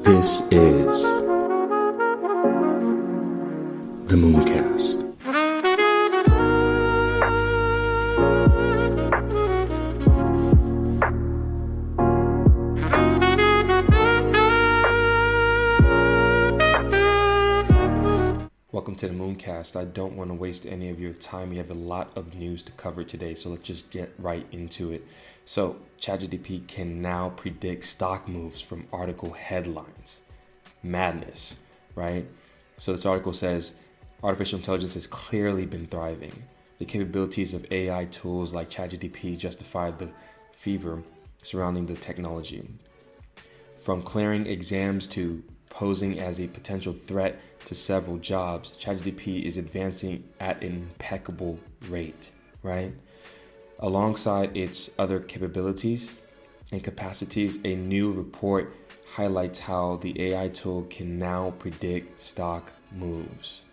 This is the Mooncast. Welcome to the Mooncast. I don't want to waste any of your time. We have a lot of news to cover today, so let's just get right into it. So, ChatGPT can now predict stock moves from article headlines. Madness, right? So this article says, artificial intelligence has clearly been thriving. The capabilities of AI tools like ChatGPT justify the fever surrounding the technology. From clearing exams to posing as a potential threat to several jobs, ChatGPT is advancing at an impeccable rate, right? Alongside its other capabilities and capacities, a new report highlights how the AI tool can now predict stock moves.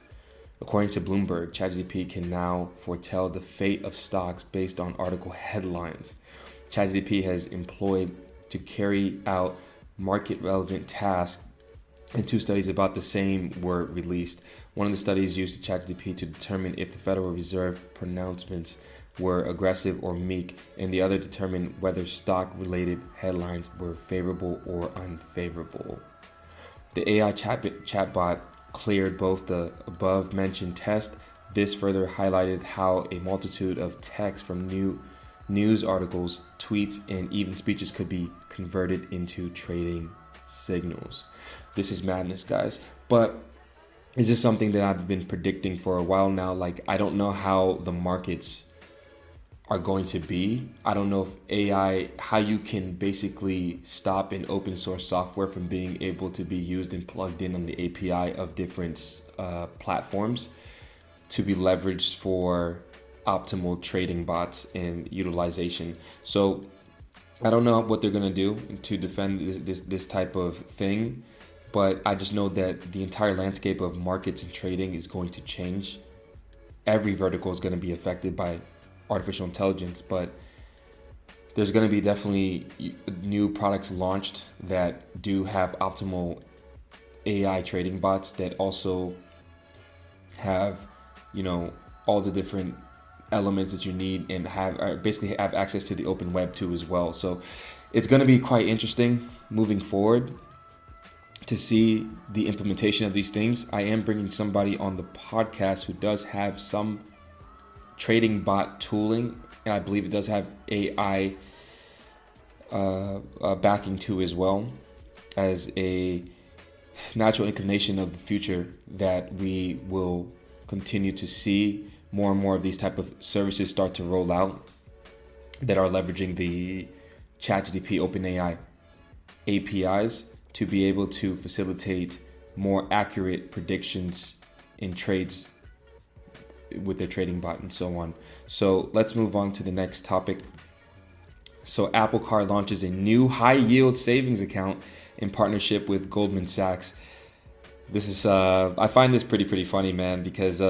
According to Bloomberg, ChatGPT can now foretell the fate of stocks based on article headlines. ChatGPT has employed to carry out market-relevant tasks, and two studies about the same were released. One of the studies used ChatGPT to determine if the Federal Reserve pronouncements were aggressive or meek, and the other determined whether stock-related headlines were favorable or unfavorable. The AI chatbot cleared both the above-mentioned test. This further highlighted how a multitude of text from news articles, tweets, and even speeches could be converted into trading signals. This is madness, guys. But is this something that I've been predicting for a while now? Like, I don't know how the markets are going to be. I don't know if AI, how you can basically stop an open source software from being able to be used and plugged in on the API of different platforms to be leveraged for optimal trading bots and utilization. So I don't know what they're going to do to defend this type of thing, but I just know that the entire landscape of markets and trading is going to change. Every vertical is going to be affected by artificial intelligence, but there's going to be definitely new products launched that do have optimal AI trading bots that also have, all the different elements that you need and basically have access to the open web too as well. So it's going to be quite interesting moving forward to see the implementation of these things. I am bringing somebody on the podcast who does have some trading bot tooling, and I believe it does have AI backing too as well, as a natural inclination of the future that we will continue to see more and more of these type of services start to roll out that are leveraging the ChatGPT OpenAI APIs to be able to facilitate more accurate predictions in trades with their trading bot and so on. So let's move on to the next topic. So Apple Card launches a new high yield savings account in partnership with Goldman Sachs. This is I find this pretty funny, man, because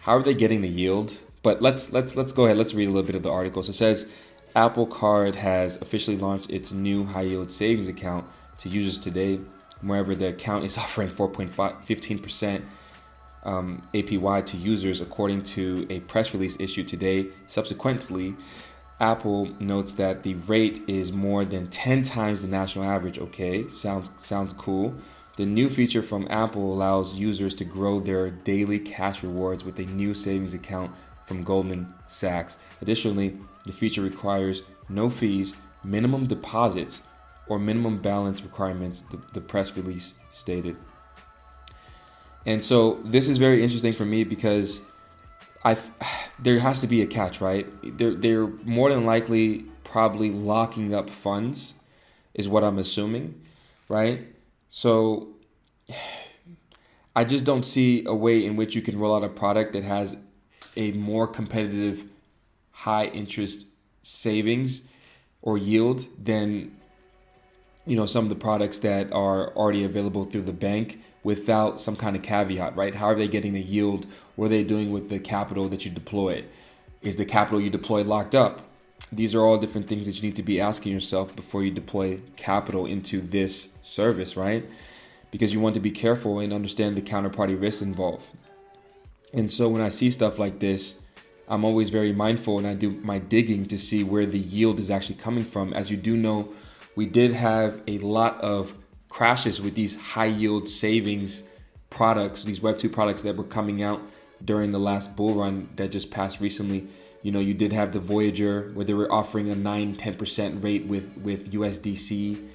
how are they getting the yield? But let's go ahead. Let's read a little bit of the article. So it says Apple Card has officially launched its new high yield savings account to users today. Moreover, the account is offering 4.15% APY to users, according to a press release issued today. Subsequently, Apple notes that the rate is more than 10 times the national average. Okay, sounds cool. The new feature from Apple allows users to grow their daily cash rewards with a new savings account from Goldman Sachs. Additionally, the feature requires no fees, minimum deposits, or minimum balance requirements, the press release stated. And so this is very interesting for me because there has to be a catch, right? They're more than likely probably locking up funds, is what I'm assuming, right? So I just don't see a way in which you can roll out a product that has a more competitive high interest savings or yield than some of the products that are already available through the bank without some kind of caveat, right? How are they getting the yield? What are they doing with the capital that you deploy? Is the capital you deploy locked up? These are all different things that you need to be asking yourself before you deploy capital into this service, right? Because you want to be careful and understand the counterparty risks involved. And so when I see stuff like this, I'm always very mindful, and I do my digging to see where the yield is actually coming from. As you do know, we did have a lot of crashes with these high yield savings products, these Web2 products that were coming out during the last bull run that just passed recently. You did have the Voyager where they were offering a 9-10% rate with USDC.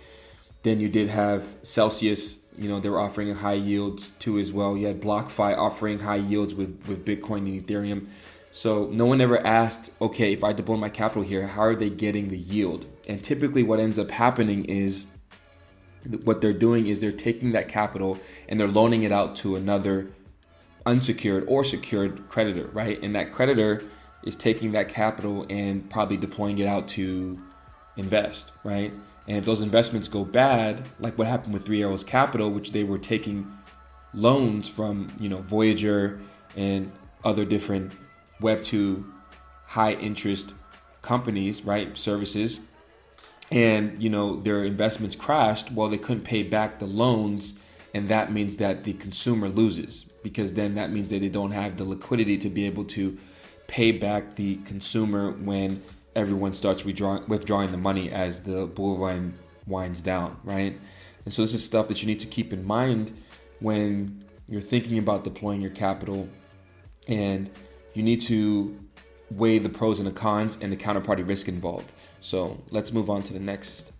Then you did have Celsius, they were offering high yields too as well. You had BlockFi offering high yields with Bitcoin and Ethereum. So no one ever asked, okay, if I deploy my capital here, how are they getting the yield? And typically what ends up happening is what they're doing is they're taking that capital and they're loaning it out to another unsecured or secured creditor, right? And that creditor is taking that capital and probably deploying it out to invest, right? And if those investments go bad, like what happened with Three Arrows Capital, which they were taking loans from, Voyager and other different Web2 high interest companies, right? Services. And, their investments crashed. Well, they couldn't pay back the loans. And that means that the consumer loses, because then that means that they don't have the liquidity to be able to pay back the consumer when everyone starts withdrawing the money as the bull run winds down, right? And so this is stuff that you need to keep in mind when you're thinking about deploying your capital, and you need to weigh the pros and the cons and the counterparty risk involved. So let's move on to the next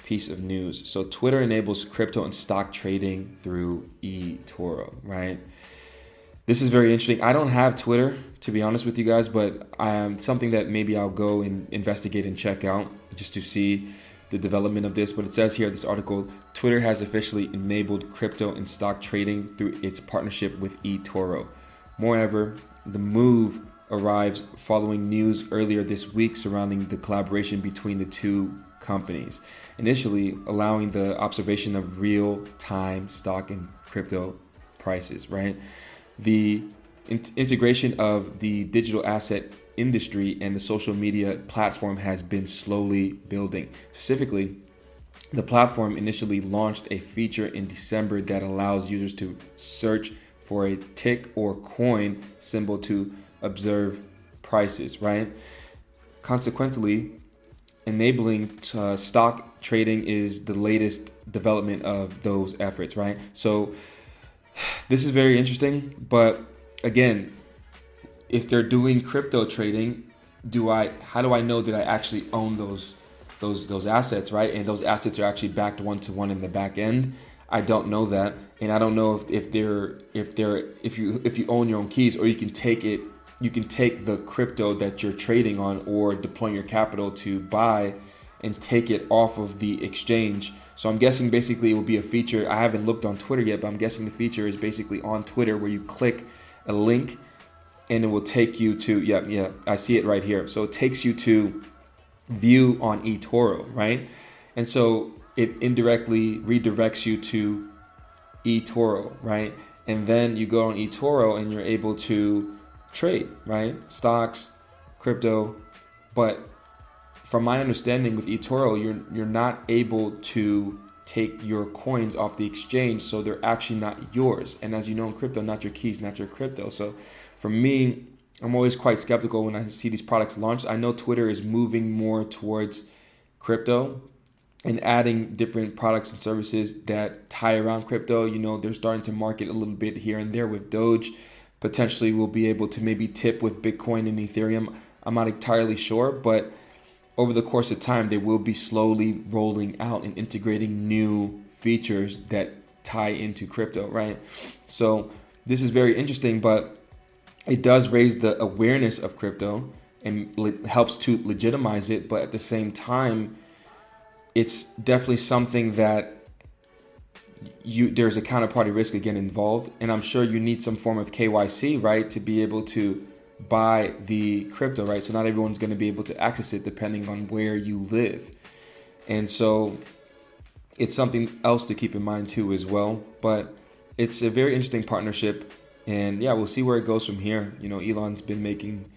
piece of news. So Twitter enables crypto and stock trading through eToro, right? This is very interesting. I don't have Twitter, to be honest with you guys, but something that maybe I'll go and investigate and check out just to see the development of this. But it says here, this article, Twitter has officially enabled crypto and stock trading through its partnership with eToro. Moreover, the move arrives following news earlier this week surrounding the collaboration between the two companies, initially allowing the observation of real-time stock and crypto prices, right? The integration of the digital asset industry and the social media platform has been slowly building. Specifically, the platform initially launched a feature in December that allows users to search for a tick or coin symbol to observe prices, right? Consequently, enabling stock trading is the latest development of those efforts, right? So this is very interesting, but again, if they're doing crypto trading, how do I know that I actually own those assets, right? And those assets are actually backed one-to-one in the back end. I don't know that, and I don't know if you own your own keys, or you can take the crypto that you're trading on or deploying your capital to buy and take it off of the exchange. So I'm guessing basically it will be a feature. I haven't looked on Twitter yet, but I'm guessing the feature is basically on Twitter where you click a link and it will take you to, I see it right here. So it takes you to view on eToro, right? And so it indirectly redirects you to eToro, right? And then you go on eToro and you're able to trade, right? Stocks, crypto. But from my understanding with eToro, you're not able to take your coins off the exchange, so they're actually not yours. And as you know, in crypto, not your keys, not your crypto. So for me, I'm always quite skeptical when I see these products launched. I know Twitter is moving more towards crypto and adding different products and services that tie around crypto. They're starting to market a little bit here and there with Doge. Potentially we'll be able to maybe tip with Bitcoin and Ethereum. I'm not entirely sure, but over the course of time, they will be slowly rolling out and integrating new features that tie into crypto, right? So this is very interesting, but it does raise the awareness of crypto and helps to legitimize it. But at the same time, it's definitely something that there's a counterparty risk again involved, and I'm sure you need some form of KYC, right, to be able to buy the crypto, right? So not everyone's going to be able to access it depending on where you live. And so it's something else to keep in mind too as well. But it's a very interesting partnership, and yeah, we'll see where it goes from here. Elon's been making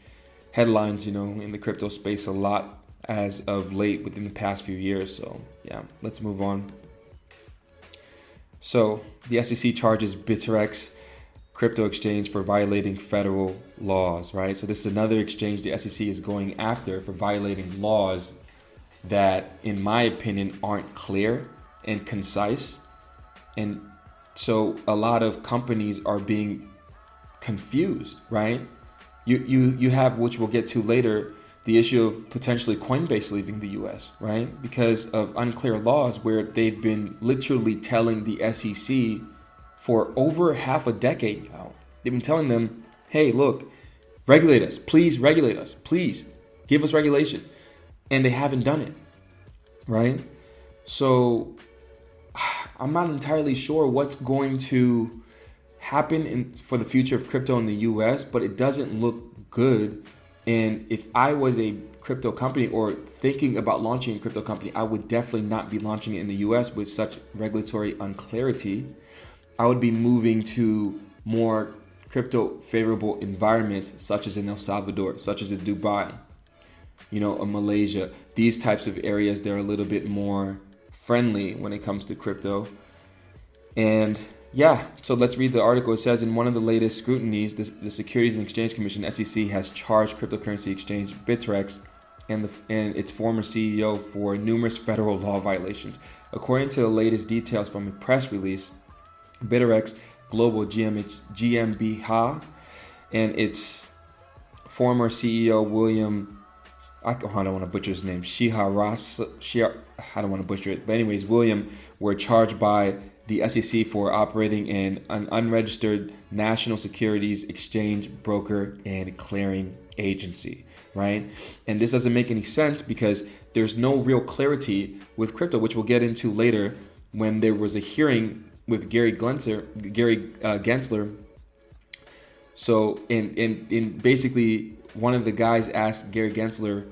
headlines, in the crypto space a lot as of late within the past few years. So yeah, let's move on. So the SEC charges Bittrex crypto exchange for violating federal laws, right? So this is another exchange the SEC is going after for violating laws that, in my opinion, aren't clear and concise. And so a lot of companies are being confused, right? You have, which we'll get to later, the issue of potentially Coinbase leaving the US, right? Because of unclear laws where they've been literally telling the SEC for over half a decade now. They've been telling them, hey, look, regulate us. Please regulate us. Please give us regulation. And they haven't done it, right? So I'm not entirely sure what's going to happen for the future of crypto in the US, but it doesn't look good. And if I was a crypto company or thinking about launching a crypto company, I would definitely not be launching it in the US with such regulatory unclarity. I would be moving to more crypto favorable environments, such as in El Salvador, such as in Dubai, or Malaysia. These types of areas, they're a little bit more friendly when it comes to crypto. And yeah, so let's read the article. It says, in one of the latest scrutinies, the Securities and Exchange Commission, SEC, has charged cryptocurrency exchange Bittrex and its former CEO for numerous federal law violations. According to the latest details from a press release, Bittrex Global GmbH and its former CEO William, I don't want to butcher his name, I don't want to butcher it, but anyways, William, were charged by the SEC for operating an unregistered national securities exchange, broker, and clearing agency, right? And this doesn't make any sense because there's no real clarity with crypto, which we'll get into later when there was a hearing with Gary Gensler. So in basically, one of the guys asked Gary Gensler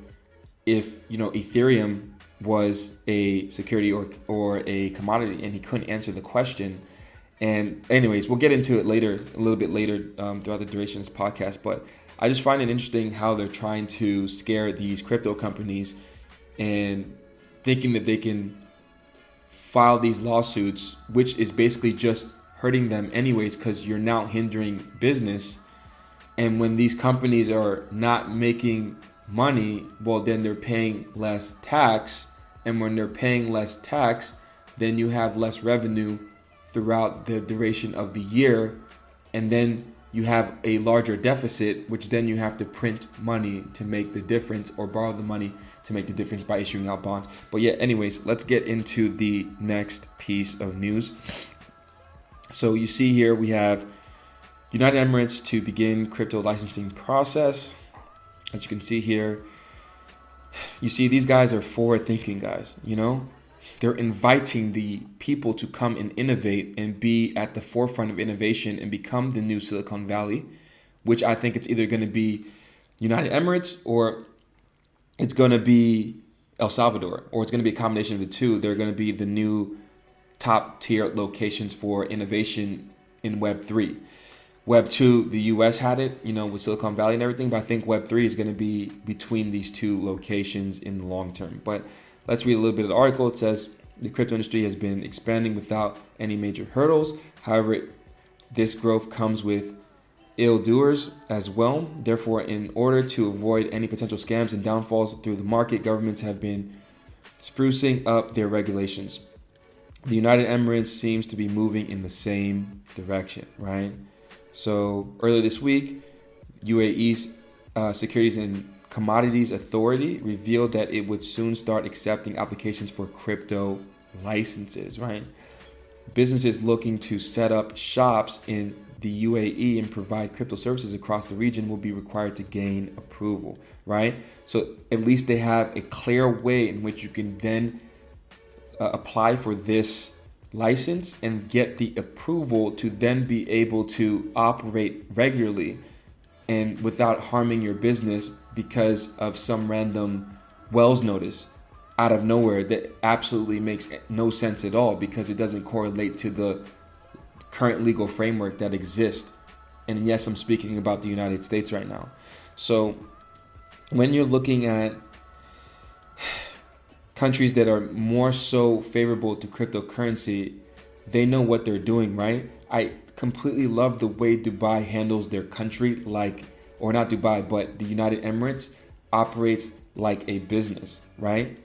if Ethereum was a security or a commodity, and he couldn't answer the question. And anyways, we'll get into it later, a little bit later throughout the duration of this podcast. But I just find it interesting how they're trying to scare these crypto companies and thinking that they can file these lawsuits, which is basically just hurting them anyways, because you're now hindering business. And when these companies are not making money, well, then they're paying less tax. And when they're paying less tax, then you have less revenue throughout the duration of the year. And then you have a larger deficit, which then you have to print money to make the difference, or borrow the money to make the difference by issuing out bonds. But yeah, anyways, let's get into the next piece of news. So you see here we have United Emirates to begin crypto licensing process. As you can see here, you see these guys are forward-thinking guys, They're inviting the people to come and innovate and be at the forefront of innovation and become the new Silicon Valley, which I think it's either going to be United Emirates or it's going to be El Salvador, or it's going to be a combination of the two. They're going to be the new top-tier locations for innovation in Web3. Web 2, the US had it, with Silicon Valley and everything, but I think Web 3 is going to be between these two locations in the long term. But let's read a little bit of the article. It says, the crypto industry has been expanding without any major hurdles. However, this growth comes with ill doers as well. Therefore, in order to avoid any potential scams and downfalls through the market, governments have been sprucing up their regulations. The United Emirates seems to be moving in the same direction, right? So earlier this week, UAE's Securities and Commodities Authority revealed that it would soon start accepting applications for crypto licenses, right? Businesses looking to set up shops in the UAE and provide crypto services across the region will be required to gain approval, right? So at least they have a clear way in which you can then apply for this license and get the approval to then be able to operate regularly and without harming your business because of some random Wells notice out of nowhere that absolutely makes no sense at all, because it doesn't correlate to the current legal framework that exists. And yes, I'm speaking about the United States right now. So when you're looking at countries that are more so favorable to cryptocurrency, they know what they're doing, right? I completely love the way Dubai handles their country, or not Dubai, but the United Emirates operates like a business, right?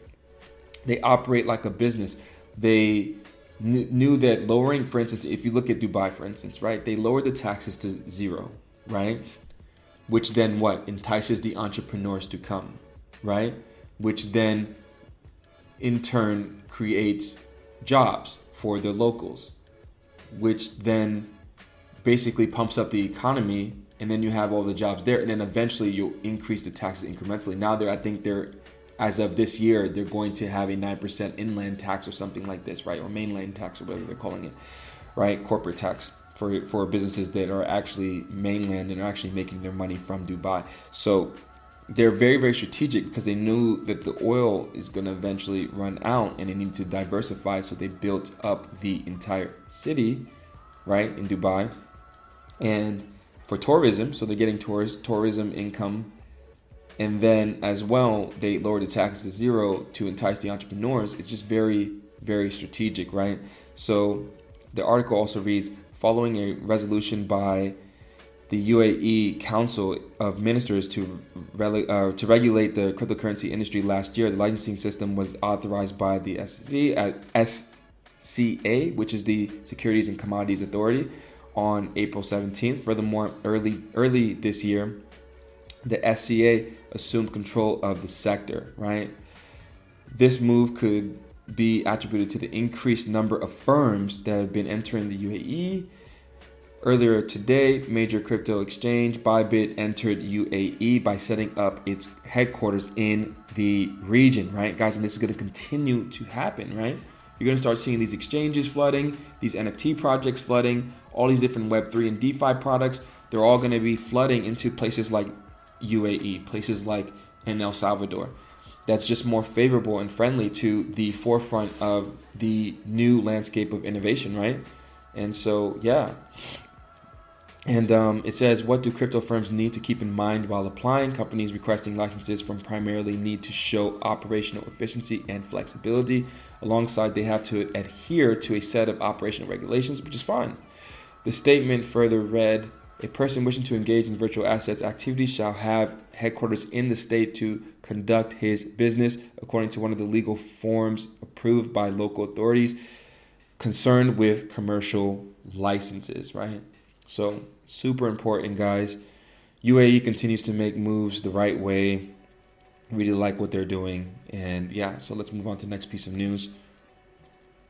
They operate like a business. They knew that lowering, for instance, if you look at Dubai, for instance, right? They lowered the taxes to zero, right? Which then what? Entices the entrepreneurs to come, right? Which then in turn creates jobs for the locals, which then basically pumps up the economy, and then you have all the jobs there, and then eventually you'll increase the taxes incrementally. Now I think as of this year, they're going to have a 9% inland tax or something like this, right? Or mainland tax or whatever they're calling it, right? Corporate tax for businesses that are actually mainland and are actually making their money from Dubai. So they're very, very strategic because they knew that the oil is going to eventually run out and they need to diversify. So they built up the entire city, right, in Dubai. And for tourism, so they're getting tourism income. And then as well, they lowered the taxes to zero to entice the entrepreneurs. It's just very, very strategic, right? So the article also reads, following a resolution by the UAE Council of Ministers to regulate the cryptocurrency industry last year, the licensing system was authorized by the SCA, which is the Securities and Commodities Authority, on April 17th. Furthermore, early this year, the SCA assumed control of the sector, right? This move could be attributed to the increased number of firms that have been entering the UAE. Earlier today, major crypto exchange Bybit entered UAE by setting up its headquarters in the region, right, guys? And this is going to continue to happen, right? You're going to start seeing these exchanges flooding, these NFT projects flooding, all these different Web3 and DeFi products. They're all going to be flooding into places like UAE, places like in El Salvador. That's just more favorable and friendly to the forefront of the new landscape of innovation, right? And so, yeah. And it says, what do crypto firms need to keep in mind while applying? Companies requesting licenses from primarily need to show operational efficiency and flexibility. Alongside, they have to adhere to a set of operational regulations, which is fine. The statement further read, a person wishing to engage in virtual assets activities shall have headquarters in the state to conduct his business according to one of the legal forms approved by local authorities concerned with commercial licenses, right? So super important, guys. UAE continues to make moves the right way. Really like what they're doing. And yeah, so let's move on to the next piece of news.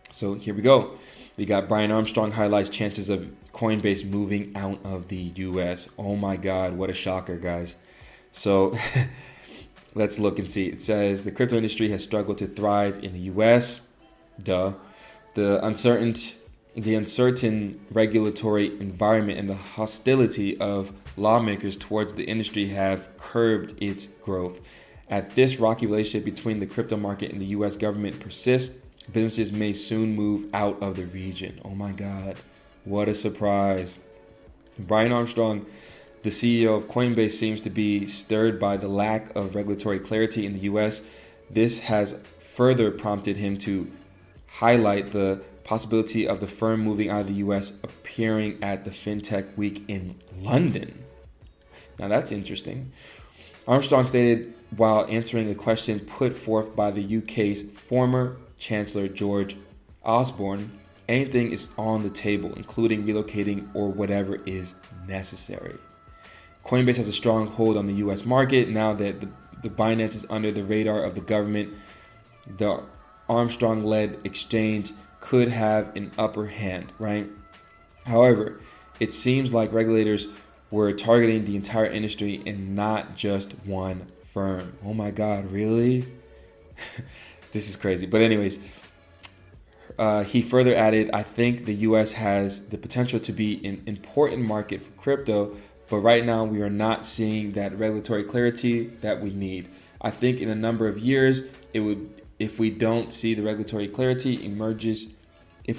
So here we go. We got Brian Armstrong highlights chances of COINBASE moving out of the US. Oh my God, what a shocker, guys. So let's look and see. It says the crypto industry has struggled to thrive in the US. Duh. The uncertain regulatory environment and the hostility of lawmakers towards the industry have curbed its growth. As this rocky relationship between the crypto market and the US government persists, businesses may soon move out of the region. Oh my God, what a surprise. Brian Armstrong, the CEO of Coinbase, seems to be stirred by the lack of regulatory clarity in the US. This has further prompted him to highlight the possibility of the firm moving out of the US appearing at the FinTech Week in London. Now that's interesting. Armstrong stated while answering a question put forth by the UK's former Chancellor George Osborne, anything is on the table, including relocating or whatever is necessary. Coinbase has a strong hold on the US market. Now that the Binance is under the radar of the government, the Armstrong-led exchange could have an upper hand, right? However, it seems like regulators were targeting the entire industry and not just one firm. Oh my God, really? This is crazy. But anyways, he further added, I think the US has the potential to be an important market for crypto, but right now we are not seeing that regulatory clarity that we need. I think in a number of years, if we don't see the regulatory clarity emerges in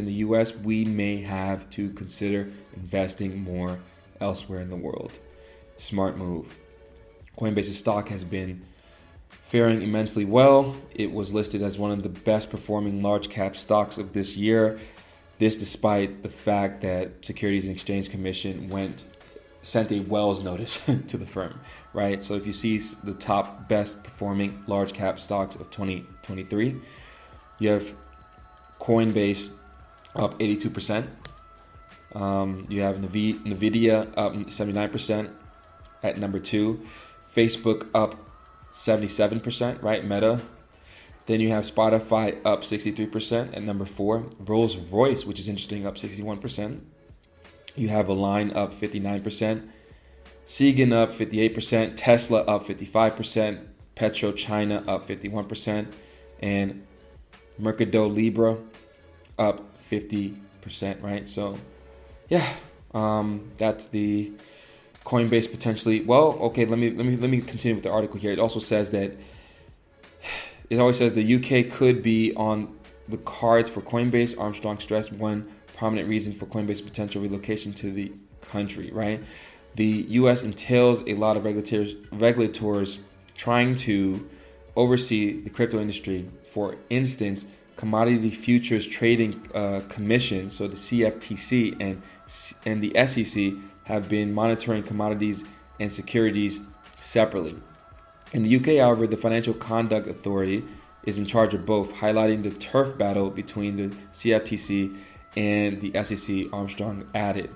the US, we may have to consider investing more elsewhere in the world. Smart move. Coinbase's stock has been faring immensely well. It was listed as one of the best performing large cap stocks of this year. This despite the fact that Securities and Exchange Commission sent a Wells notice to the firm, right? So if you see the top best performing large cap stocks of 2023, you have COINBASE up 82%. You have Nvidia up 79% at number 2. Facebook up 77%, right? Meta. Then you have Spotify up 63% at number 4. Rolls Royce, which is interesting, up 61%. You have Align up 59%. Segan up 58%. Tesla up 55%. PetroChina up 51%. And Mercado Libre up 50%, right? So, yeah, that's the Coinbase potentially. Well, okay, let me continue with the article here. It also says that it always says the UK could be on the cards for Coinbase. Armstrong stressed one prominent reason for Coinbase potential relocation to the country, right? The US entails a lot of regulators trying to oversee the crypto industry. For instance, Commodity Futures Trading Commission, so the CFTC and the SEC have been monitoring commodities and securities separately. In the UK, however, the Financial Conduct Authority is in charge of both, highlighting the turf battle between the CFTC and the SEC, Armstrong added.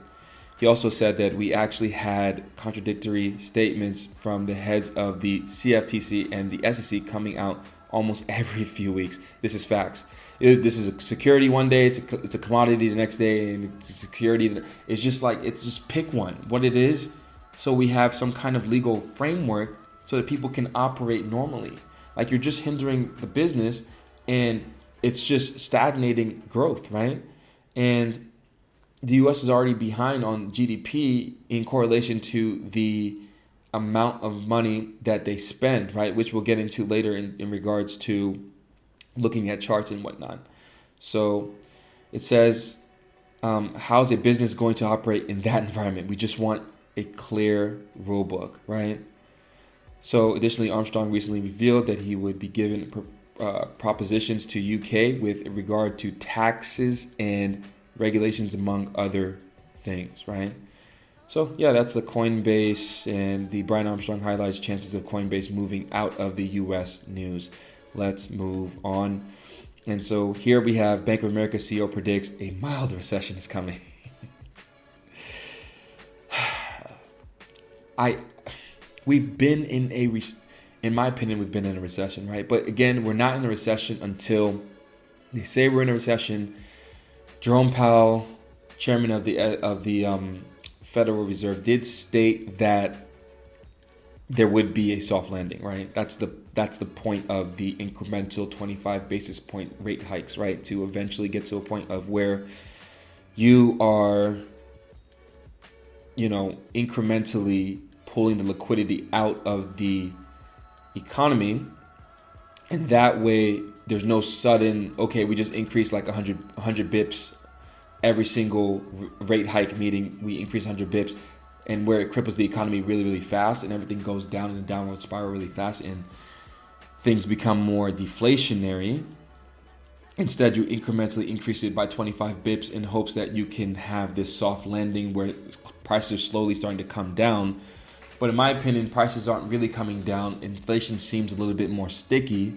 He also said that we actually had contradictory statements from the heads of the CFTC and the SEC coming out almost every few weeks. This is facts. This is a security one day, it's a commodity the next day, and it's a security. It's just pick one, what it is, so we have some kind of legal framework so that people can operate normally. Like, you're just hindering the business, and it's just stagnating growth, right? And the US is already behind on GDP in correlation to the amount of money that they spend, right? Which we'll get into later in regards to looking at charts and whatnot. So it says, how's a business going to operate in that environment? We just want a clear rule book, right? So additionally, Armstrong recently revealed that he would be given propositions to UK with regard to taxes and regulations, among other things, right? So yeah, that's the Coinbase, and the Brian Armstrong highlights chances of Coinbase moving out of the US news. Let's move on. And so here we have Bank of America CEO predicts a mild recession is coming. We've been in my opinion, we've been in a recession, right? But again, we're not in a recession until they say we're in a recession. Jerome Powell, chairman of the Federal Reserve, did state that there would be a soft landing, right? That's the point of the incremental 25 basis point rate hikes, right? To eventually get to a point of where you are, incrementally pulling the liquidity out of the economy. And that way there's no sudden, okay, we just increased like 100 bips every single rate hike meeting. We increase 100 bips, and where it cripples the economy really, really fast, and everything goes down in a downward spiral really fast, and things become more deflationary. Instead, you incrementally increase it by 25 bips in hopes that you can have this soft landing where prices are slowly starting to come down. But in my opinion, prices aren't really coming down. Inflation seems a little bit more sticky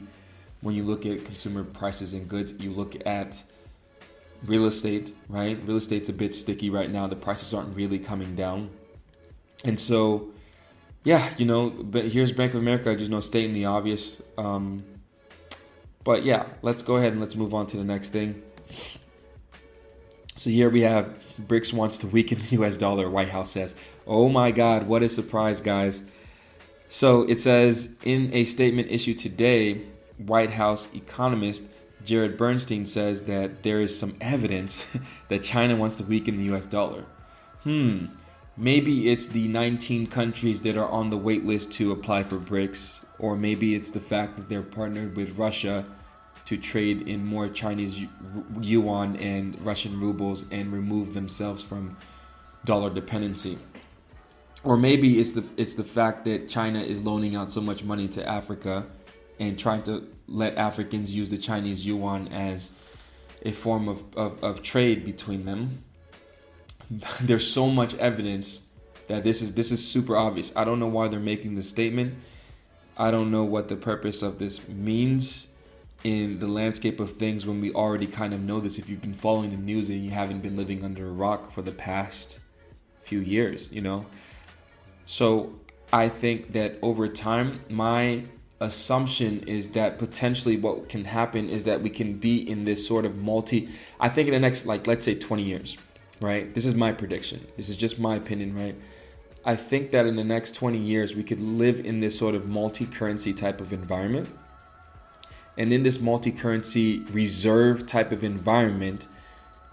when you look at consumer prices and goods. You look at real estate, right? Real estate's a bit sticky right now. The prices aren't really coming down. And so, yeah, but here's Bank of America, just stating the obvious. But yeah, let's go ahead and let's move on to the next thing. So here we have BRICS wants to weaken the US dollar, White House says. Oh my God, what a surprise, guys. So it says in a statement issued today, White House economist Jared Bernstein says that there is some evidence that China wants to weaken the US dollar. Maybe it's the 19 countries that are on the wait list to apply for BRICS, or maybe it's the fact that they're partnered with Russia to trade in more Chinese yuan and Russian rubles and remove themselves from dollar dependency. Or maybe it's the fact that China is loaning out so much money to Africa and trying to let Africans use the Chinese yuan as a form of trade between them. There's so much evidence that this is super obvious. I don't know why they're making this statement. I don't know what the purpose of this means in the landscape of things when we already kind of know this if you've been following the news and you haven't been living under a rock for the past few years, So I think that over time, my assumption is that potentially what can happen is that we can be in this sort of I think in the next, let's say 20 years, right? This is my prediction. This is just my opinion, right? I think that in the next 20 years, we could live in this sort of multi-currency type of environment. And in this multi-currency reserve type of environment,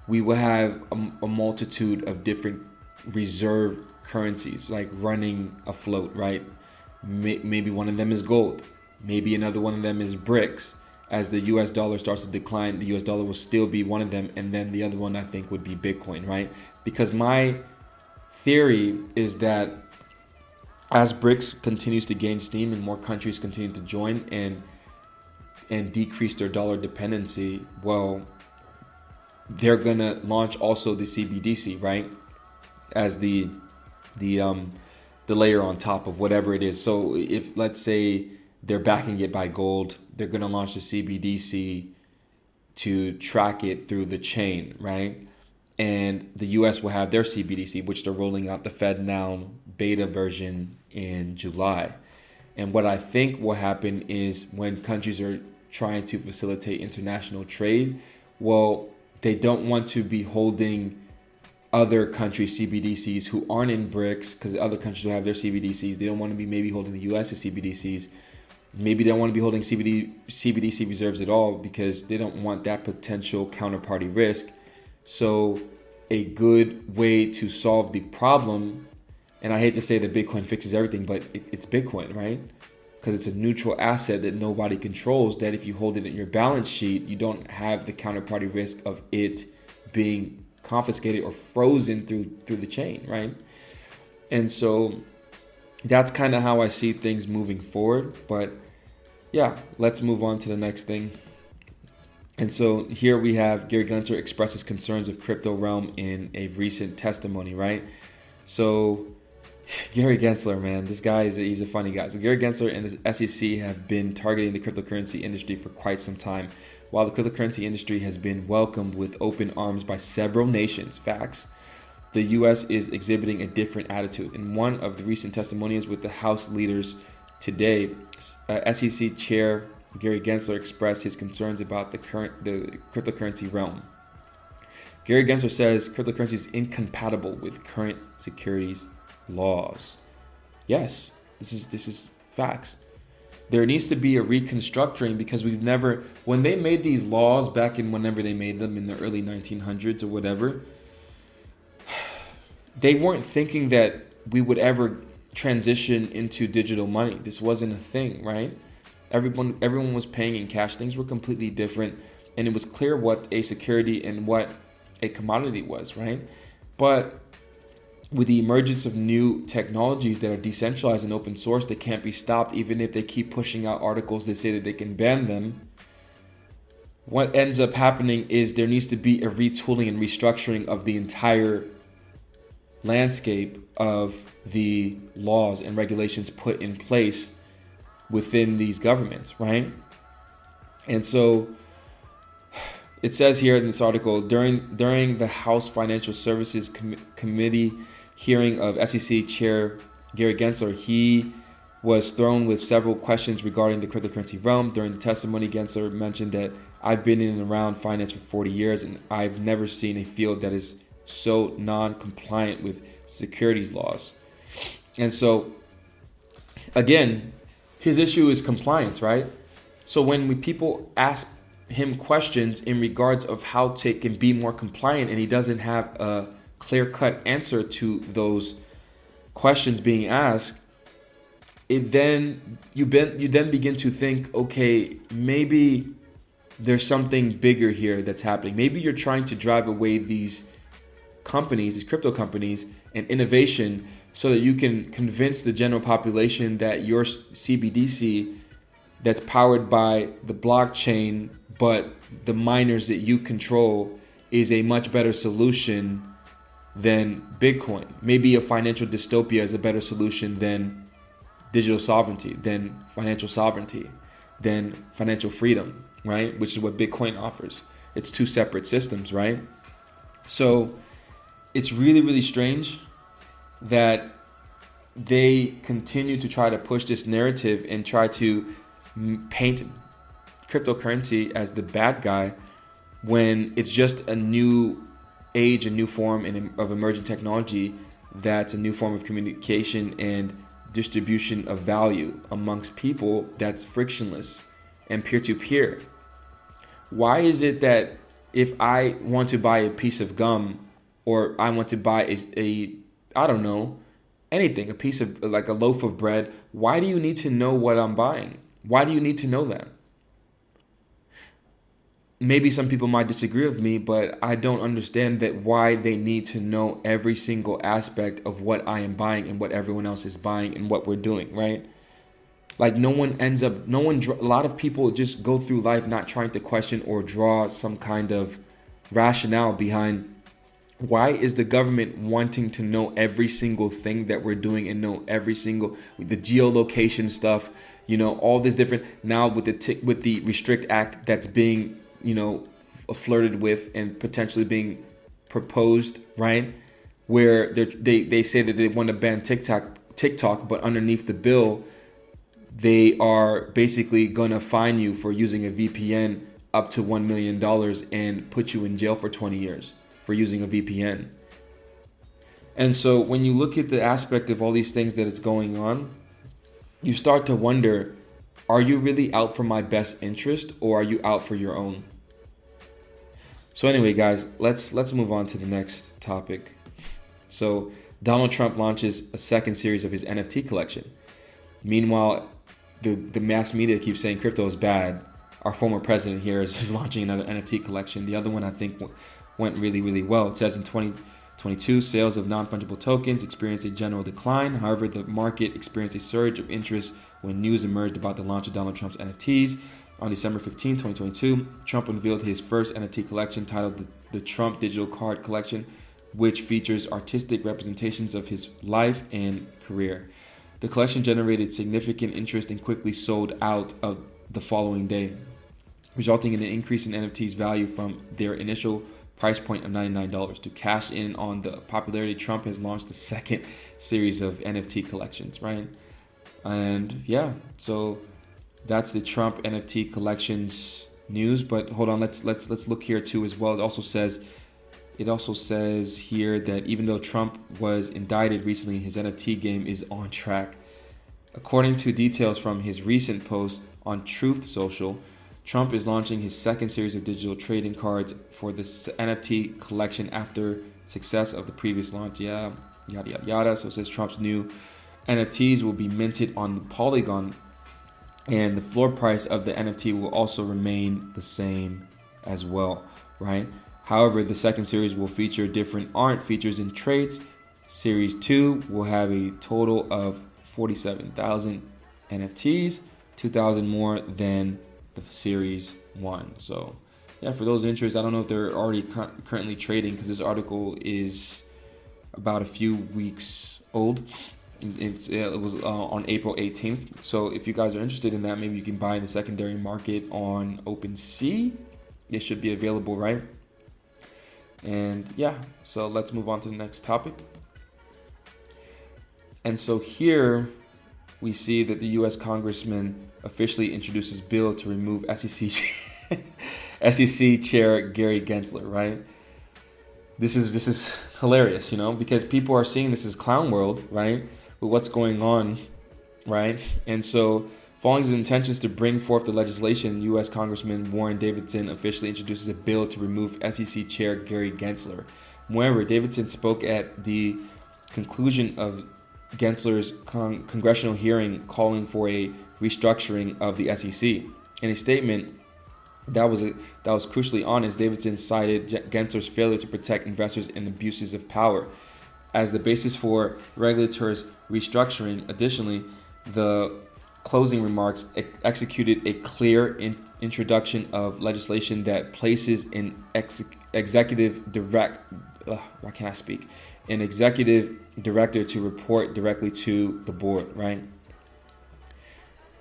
we will have a multitude of different reserve currencies, like running afloat, right? Maybe one of them is gold. Maybe another one of them is BRICS. As the US dollar starts to decline, the US dollar will still be one of them. And then the other one, I think, would be Bitcoin, right? Because my theory is that as BRICS continues to gain steam and more countries continue to join and decrease their dollar dependency, well, they're gonna launch also the CBDC, right, as the layer on top of whatever it is. So if, let's say, they're backing it by gold, they're gonna launch the CBDC to track it through the chain, right? And the US will have their CBDC, which they're rolling out the FedNow beta version in July. And what I think will happen is when countries are trying to facilitate international trade, well, they don't want to be holding other countries' CBDCs who aren't in BRICS, because other countries will have their CBDCs. They don't want to be maybe holding the US's CBDCs. Maybe they don't want to be holding CBDC reserves at all because they don't want that potential counterparty risk. So a good way to solve the problem, and I hate to say that Bitcoin fixes everything, but it's Bitcoin, right? Because it's a neutral asset that nobody controls, that if you hold it in your balance sheet, you don't have the counterparty risk of it being confiscated or frozen through the chain, right? And so that's kind of how I see things moving forward. But yeah, let's move on to the next thing. And so here we have Gary Gensler expresses concerns of crypto realm in a recent testimony, right? So Gary Gensler, man, this guy he's a funny guy. So Gary Gensler and the SEC have been targeting the cryptocurrency industry for quite some time. While the cryptocurrency industry has been welcomed with open arms by several nations, facts, the U.S. is exhibiting a different attitude. In one of the recent testimonies with the House leaders today, SEC Chair Gary Gensler expressed his concerns about the cryptocurrency realm. Gary Gensler says cryptocurrency is incompatible with current securities laws. Yes, this is facts. There needs to be a reconstructing because when they made these laws back in whenever they made them in the early 1900s or whatever, they weren't thinking that we would ever transition into digital money. This wasn't a thing, right? Everyone was paying in cash. Things were completely different, and it was clear what a security and what a commodity was, right? But with the emergence of new technologies that are decentralized and open source, they can't be stopped even if they keep pushing out articles that say that they can ban them. What ends up happening is there needs to be a retooling and restructuring of the entire landscape of the laws and regulations put in place within these governments, right? And so it says here in this article, during the House Financial Services Committee hearing of SEC Chair Gary Gensler, he was thrown with several questions regarding the cryptocurrency realm. During the testimony, Gensler mentioned that I've been in and around finance for 40 years, and I've never seen a field that is so non-compliant with securities laws. And so, again, his issue is compliance, right? So when people ask him questions in regards of how to can be more compliant, and he doesn't have a clear-cut answer to those questions being asked, you then begin to think, okay, maybe there's something bigger here that's happening. Maybe you're trying to drive away these companies, these crypto companies, and innovation so that you can convince the general population that your CBDC that's powered by the blockchain, but the miners that you control is a much better solution than Bitcoin. Maybe a financial dystopia is a better solution than digital sovereignty, than financial sovereignty, than financial freedom, right? Which is what Bitcoin offers. It's two separate systems, right? So it's really, really strange that they continue to try to push this narrative and try to paint cryptocurrency as the bad guy when it's just a new age, a new form of emerging technology that's a new form of communication and distribution of value amongst people that's frictionless and peer-to-peer. Why is it that if I want to buy a piece of gum or I want to buy a I don't know, anything, a piece of like a loaf of bread, why do you need to know what I'm buying? Why do you need to know that? Maybe some people might disagree with me, but I don't understand that why they need to know every single aspect of what I am buying and what everyone else is buying and what we're doing, right? Like a lot of people just go through life not trying to question or draw some kind of rationale behind why is the government wanting to know every single thing that we're doing and know every single, the geolocation stuff, all this different, now with the Restrict Act that's being, flirted with and potentially being proposed, right? Where they say that they want to ban TikTok, but underneath the bill, they are basically going to fine you for using a VPN up to $1 million and put you in jail for 20 years for using a VPN. And so when you look at the aspect of all these things that is going on, you start to wonder, are you really out for my best interest or are you out for your own? So anyway, guys, let's move on to the next topic. So Donald Trump launches a second series of his NFT collection. Meanwhile, the mass media keeps saying crypto is bad. Our former president here is launching another NFT collection. The other one I think went really, really well. It says in 2022, sales of non-fungible tokens experienced a general decline. However, the market experienced a surge of interest when news emerged about the launch of Donald Trump's NFTs. On December 15, 2022, Trump unveiled his first NFT collection titled the Trump Digital Card Collection, which features artistic representations of his life and career. The collection generated significant interest and quickly sold out of the following day, resulting in an increase in NFT's value from their initial price point of $99. To cash in on the popularity, Trump has launched the second series of NFT collections, right? And yeah, so that's the Trump NFT collections news. But hold on, let's look here too as well. It also says here that even though Trump was indicted recently, his NFT game is on track. According to details from his recent post on Truth Social, Trump is launching his second series of digital trading cards for the NFT collection after success of the previous launch. Yeah, yada, yada, yada. So it says Trump's new NFTs will be minted on the Polygon, and the floor price of the NFT will also remain the same as well, right? However, the second series will feature different art features and traits. Series 2 will have a total of 47,000 NFTs, 2,000 more than the Series 1. So, yeah, for those interested, I don't know if they're already currently trading because this article is about a few weeks old. It was on April 18th. So if you guys are interested in that, maybe you can buy in the secondary market on OpenSea. It should be available, right? And yeah, so let's move on to the next topic. And so here we see that the U.S. Congressman officially introduces bill to remove SEC Chair Gary Gensler, right? This is hilarious, because people are seeing this as clown world, right? With what's going on, right? And so, following his intentions to bring forth the legislation, U.S. Congressman Warren Davidson officially introduces a bill to remove SEC Chair Gary Gensler. Moreover, Davidson spoke at the conclusion of Gensler's congressional hearing calling for a restructuring of the SEC. In a statement that was crucially honest, Davidson cited Gensler's failure to protect investors and abuses of power as the basis for regulators restructuring. Additionally, the closing remarks, executed a clear introduction of legislation that places an executive director to report directly to the board, right?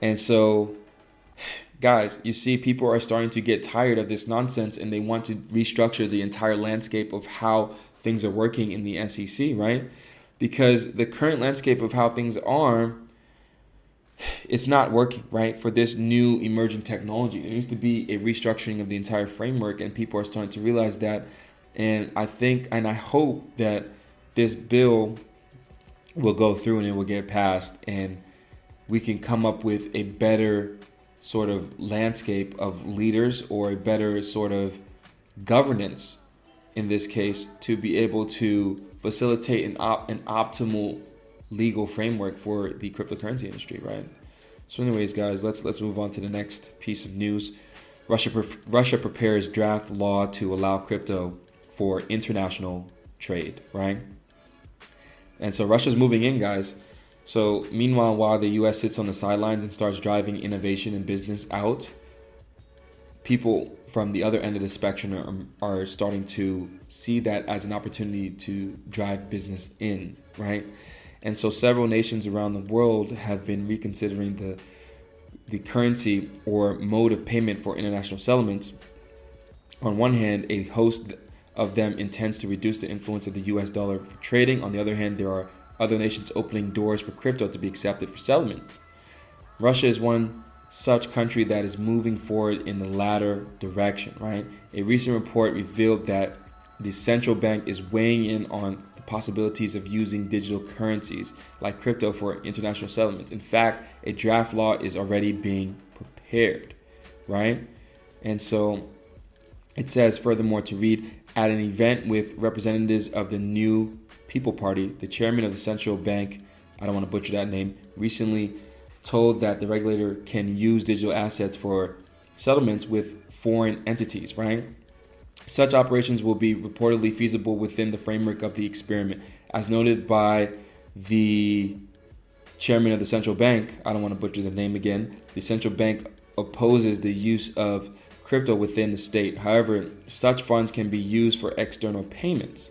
And so, guys, you see, people are starting to get tired of this nonsense, and they want to restructure the entire landscape of how things are working in the SEC, right? Because the current landscape of how things are, it's not working, right? For this new emerging technology, there needs to be a restructuring of the entire framework, and people are starting to realize that. And I think, and I hope that this bill will go through and it will get passed, and we can come up with a better sort of landscape of leaders, or a better sort of governance in this case, to be able to facilitate an optimal legal framework for the cryptocurrency industry, right? So anyways, guys, let's move on to the next piece of news. Russia prepares draft law to allow crypto for international trade, right? And so Russia's moving in, guys. So meanwhile, while the US sits on the sidelines and starts driving innovation and business out, people from the other end of the spectrum are starting to see that as an opportunity to drive business in, right? And so several nations around the world have been reconsidering the currency or mode of payment for international settlements. On one hand, a host of them intends to reduce the influence of the US dollar for trading. On the other hand, there are other nations opening doors for crypto to be accepted for settlements. Russia is one such country that is moving forward in the latter direction, right? A recent report revealed that the central bank is weighing in on the possibilities of using digital currencies like crypto for international settlements. In fact, a draft law is already being prepared, right? And so it says furthermore to read, at an event with representatives of the New People Party, the chairman of the central bank, I don't want to butcher that name, recently told that the regulator can use digital assets for settlements with foreign entities, right? Such operations will be reportedly feasible within the framework of the experiment. As noted by the chairman of the central bank, I don't want to butcher the name again, the central bank opposes the use of crypto within the state. However, such funds can be used for external payments.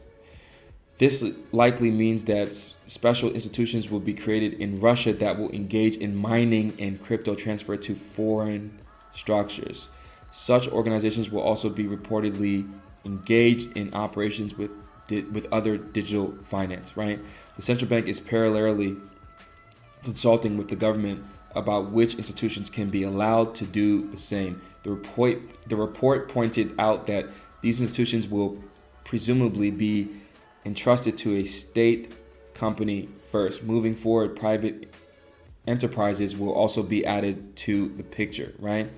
This likely means that special institutions will be created in Russia that will engage in mining and crypto transfer to foreign structures. Such organizations will also be reportedly engaged in operations with other digital finance, right? The central bank is parallelly consulting with the government about which institutions can be allowed to do the same. The report pointed out that these institutions will presumably be entrusted to a state company first. Moving forward, private enterprises will also be added to the picture, right?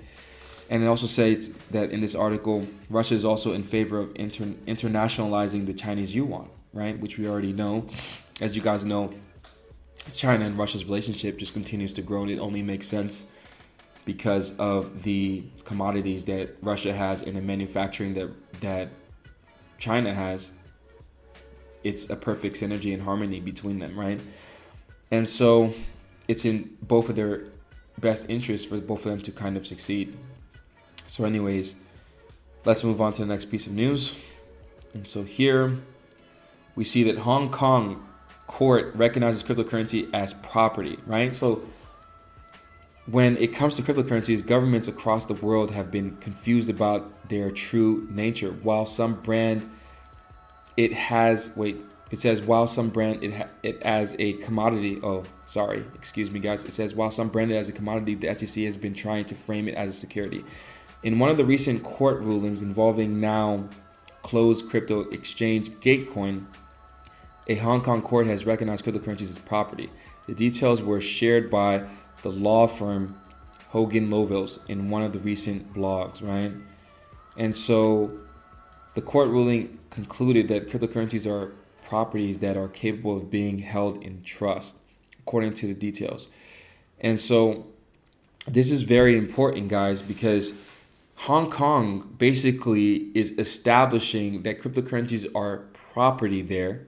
And it also states that in this article, Russia is also in favor of internationalizing the Chinese yuan, right? Which we already know. As you guys know, China and Russia's relationship just continues to grow, and it only makes sense because of the commodities that Russia has and the manufacturing that China has. It's a perfect synergy and harmony between them, right? And so it's in both of their best interests for both of them to kind of succeed. So anyways, let's move on to the next piece of news. And so here we see that Hong Kong court recognizes cryptocurrency as property, right? So when it comes to cryptocurrencies, governments across the world have been confused about their true nature. While some brand it as a commodity. Oh, sorry. Excuse me, guys. It says, while some brand it as a commodity, the SEC has been trying to frame it as a security. In one of the recent court rulings involving now closed crypto exchange Gatecoin, a Hong Kong court has recognized cryptocurrencies as property. The details were shared by the law firm Hogan Lovells in one of the recent blogs, right? And so the court ruling concluded that cryptocurrencies are properties that are capable of being held in trust, according to the details. And so this is very important, guys, because Hong Kong basically is establishing that cryptocurrencies are property there.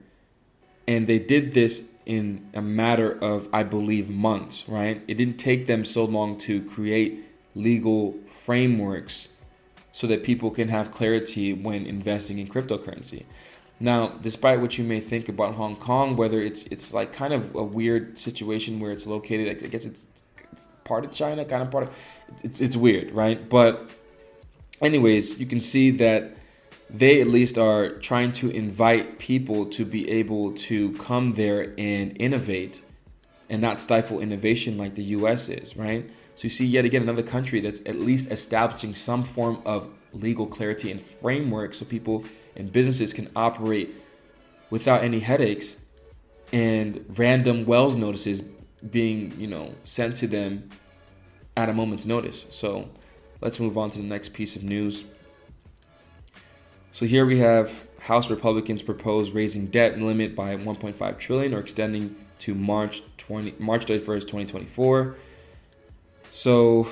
And they did this in a matter of, I believe, months, right? It didn't take them so long to create legal frameworks so that people can have clarity when investing in cryptocurrency. Now, despite what you may think about Hong Kong, whether it's like kind of a weird situation where it's located, I guess it's part of China, kind of part of, it's weird, right? But anyways, you can see that they at least are trying to invite people to be able to come there and innovate and not stifle innovation like the US is, right? So you see yet again another country that's at least establishing some form of legal clarity and framework so people and businesses can operate without any headaches and random Wells notices being, sent to them at a moment's notice. So let's move on to the next piece of news. So here we have House Republicans propose raising debt limit by 1.5 trillion or extending to March 31st, 2024. So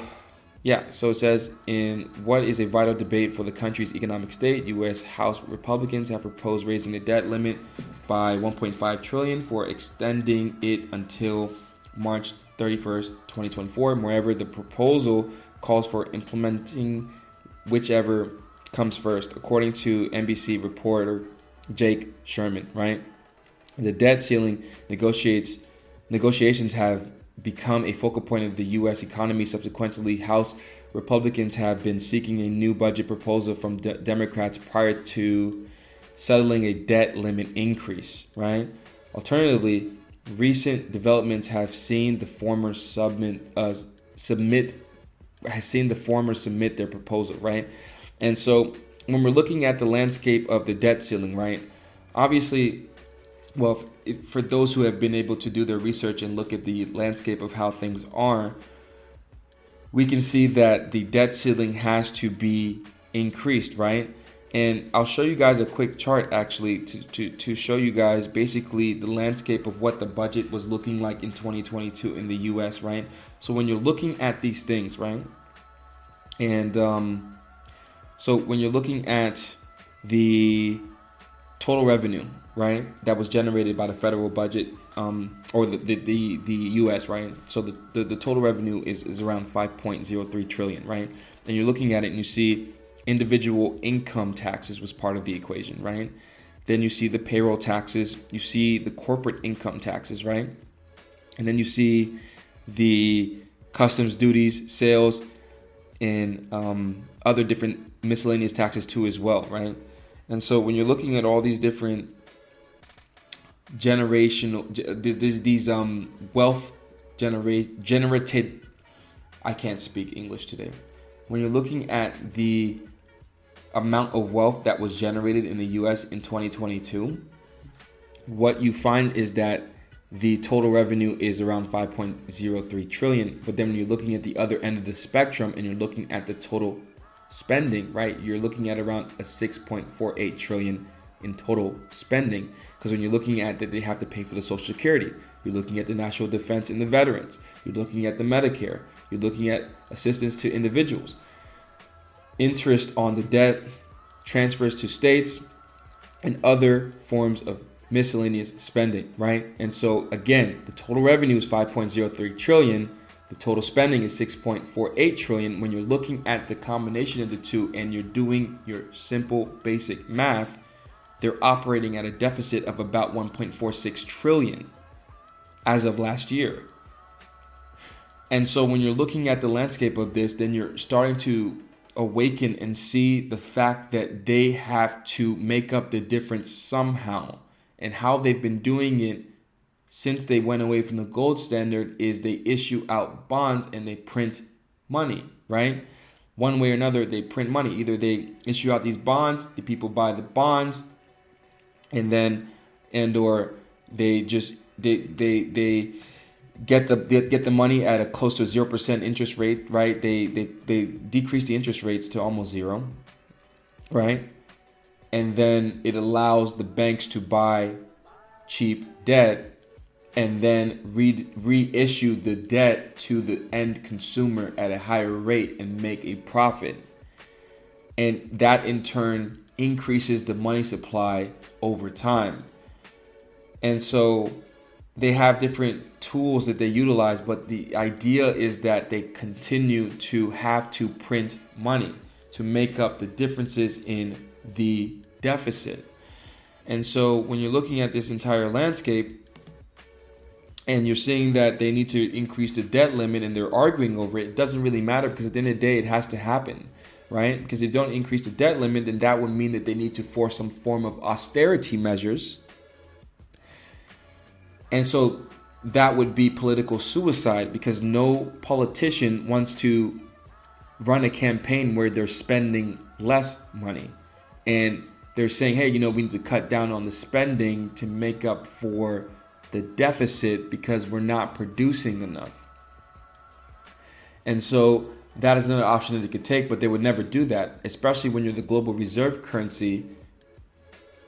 it says, in what is a vital debate for the country's economic state, U.S. House Republicans have proposed raising the debt limit by 1.5 trillion for extending it until March 31st, 2024. Moreover, the proposal calls for implementing whichever comes first, according to NBC reporter Jake Sherman, right? The debt ceiling negotiations have become a focal point of the U.S. economy. Subsequently, House Republicans have been seeking a new budget proposal from Democrats prior to settling a debt limit increase, right? Alternatively, recent developments have seen the former submit their proposal, right? And so when we're looking at the landscape of the debt ceiling, right, obviously, well, for those who have been able to do their research and look at the landscape of how things are, we can see that the debt ceiling has to be increased, right? And I'll show you guys a quick chart actually to show you guys basically the landscape of what the budget was looking like in 2022 in the US, right? So when you're looking at these things, right? And so when you're looking at the total revenue, right, that was generated by the federal budget, or the U.S., right? So the total revenue is around 5.03 trillion, right? And you're looking at it and you see individual income taxes was part of the equation, right? Then you see the payroll taxes, you see the corporate income taxes, right? And then you see the customs duties, sales, and other different miscellaneous taxes too as well, right? And so when you're looking at all these different these wealth generated, I can't speak English today. When you're looking at the amount of wealth that was generated in the US in 2022, what you find is that the total revenue is around 5.03 trillion. But then when you're looking at the other end of the spectrum and you're looking at the total spending, right, you're looking at around a 6.48 trillion in total spending. Because when you're looking at that, they have to pay for the Social Security, you're looking at the national defense and the veterans, you're looking at the Medicare, you're looking at assistance to individuals, interest on the debt, transfers to states, and other forms of miscellaneous spending, right? And so again, the total revenue is 5.03 trillion. The total spending is 6.48 trillion. When you're looking at the combination of the two and you're doing your simple basic math, they're operating at a deficit of about 1.46 trillion as of last year. And so when you're looking at the landscape of this, then you're starting to awaken and see the fact that they have to make up the difference somehow. And how they've been doing it since they went away from the gold standard is they issue out bonds and they print money, right? One way or another, they print money. Either they issue out these bonds, the people buy the bonds, or they just they get the money at a close to 0% interest rate, right? They decrease the interest rates to almost zero, right? And then it allows the banks to buy cheap debt and then reissue the debt to the end consumer at a higher rate and make a profit. And that in turn increases the money supply over time. And so they have different tools that they utilize, but the idea is that they continue to have to print money to make up the differences in the deficit. And so when you're looking at this entire landscape and you're seeing that they need to increase the debt limit and they're arguing over it, it doesn't really matter, because at the end of the day, it has to happen, right? Because if they don't increase the debt limit, then that would mean that they need to force some form of austerity measures. And so that would be political suicide, because no politician wants to run a campaign where they're spending less money. And they're saying, hey, we need to cut down on the spending to make up for the deficit because we're not producing enough. And so that is another option that they could take, but they would never do that, especially when you're the global reserve currency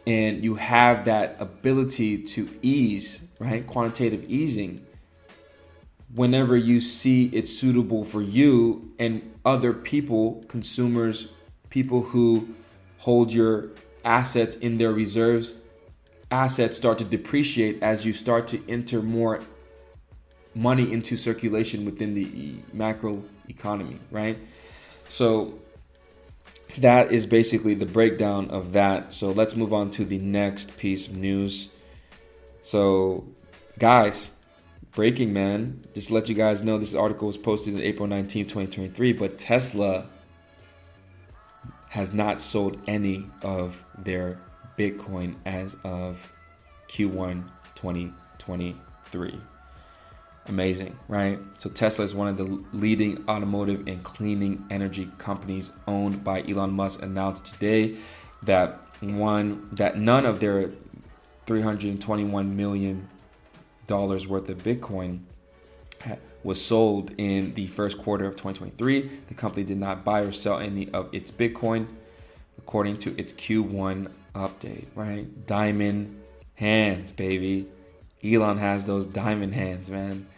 and you have that ability to ease, right? Quantitative easing. Whenever you see it's suitable for you and other people, consumers, people who hold your assets in their reserves, assets start to depreciate as you start to enter more money into circulation within the macro economy, right? So that is basically the breakdown of that. So let's move on to the next piece of news. So guys, breaking, man, just to let you guys know, this article was posted on April 19th, 2023, but Tesla has not sold any of their Bitcoin as of Q1 2023. Amazing, right? So Tesla is one of the leading automotive and clean energy companies owned by Elon Musk, announced today that none of their $321 million worth of Bitcoin was sold in the first quarter of 2023. The company did not buy or sell any of its Bitcoin, according to its Q1 update, right? Diamond hands, baby. Elon has those diamond hands, man.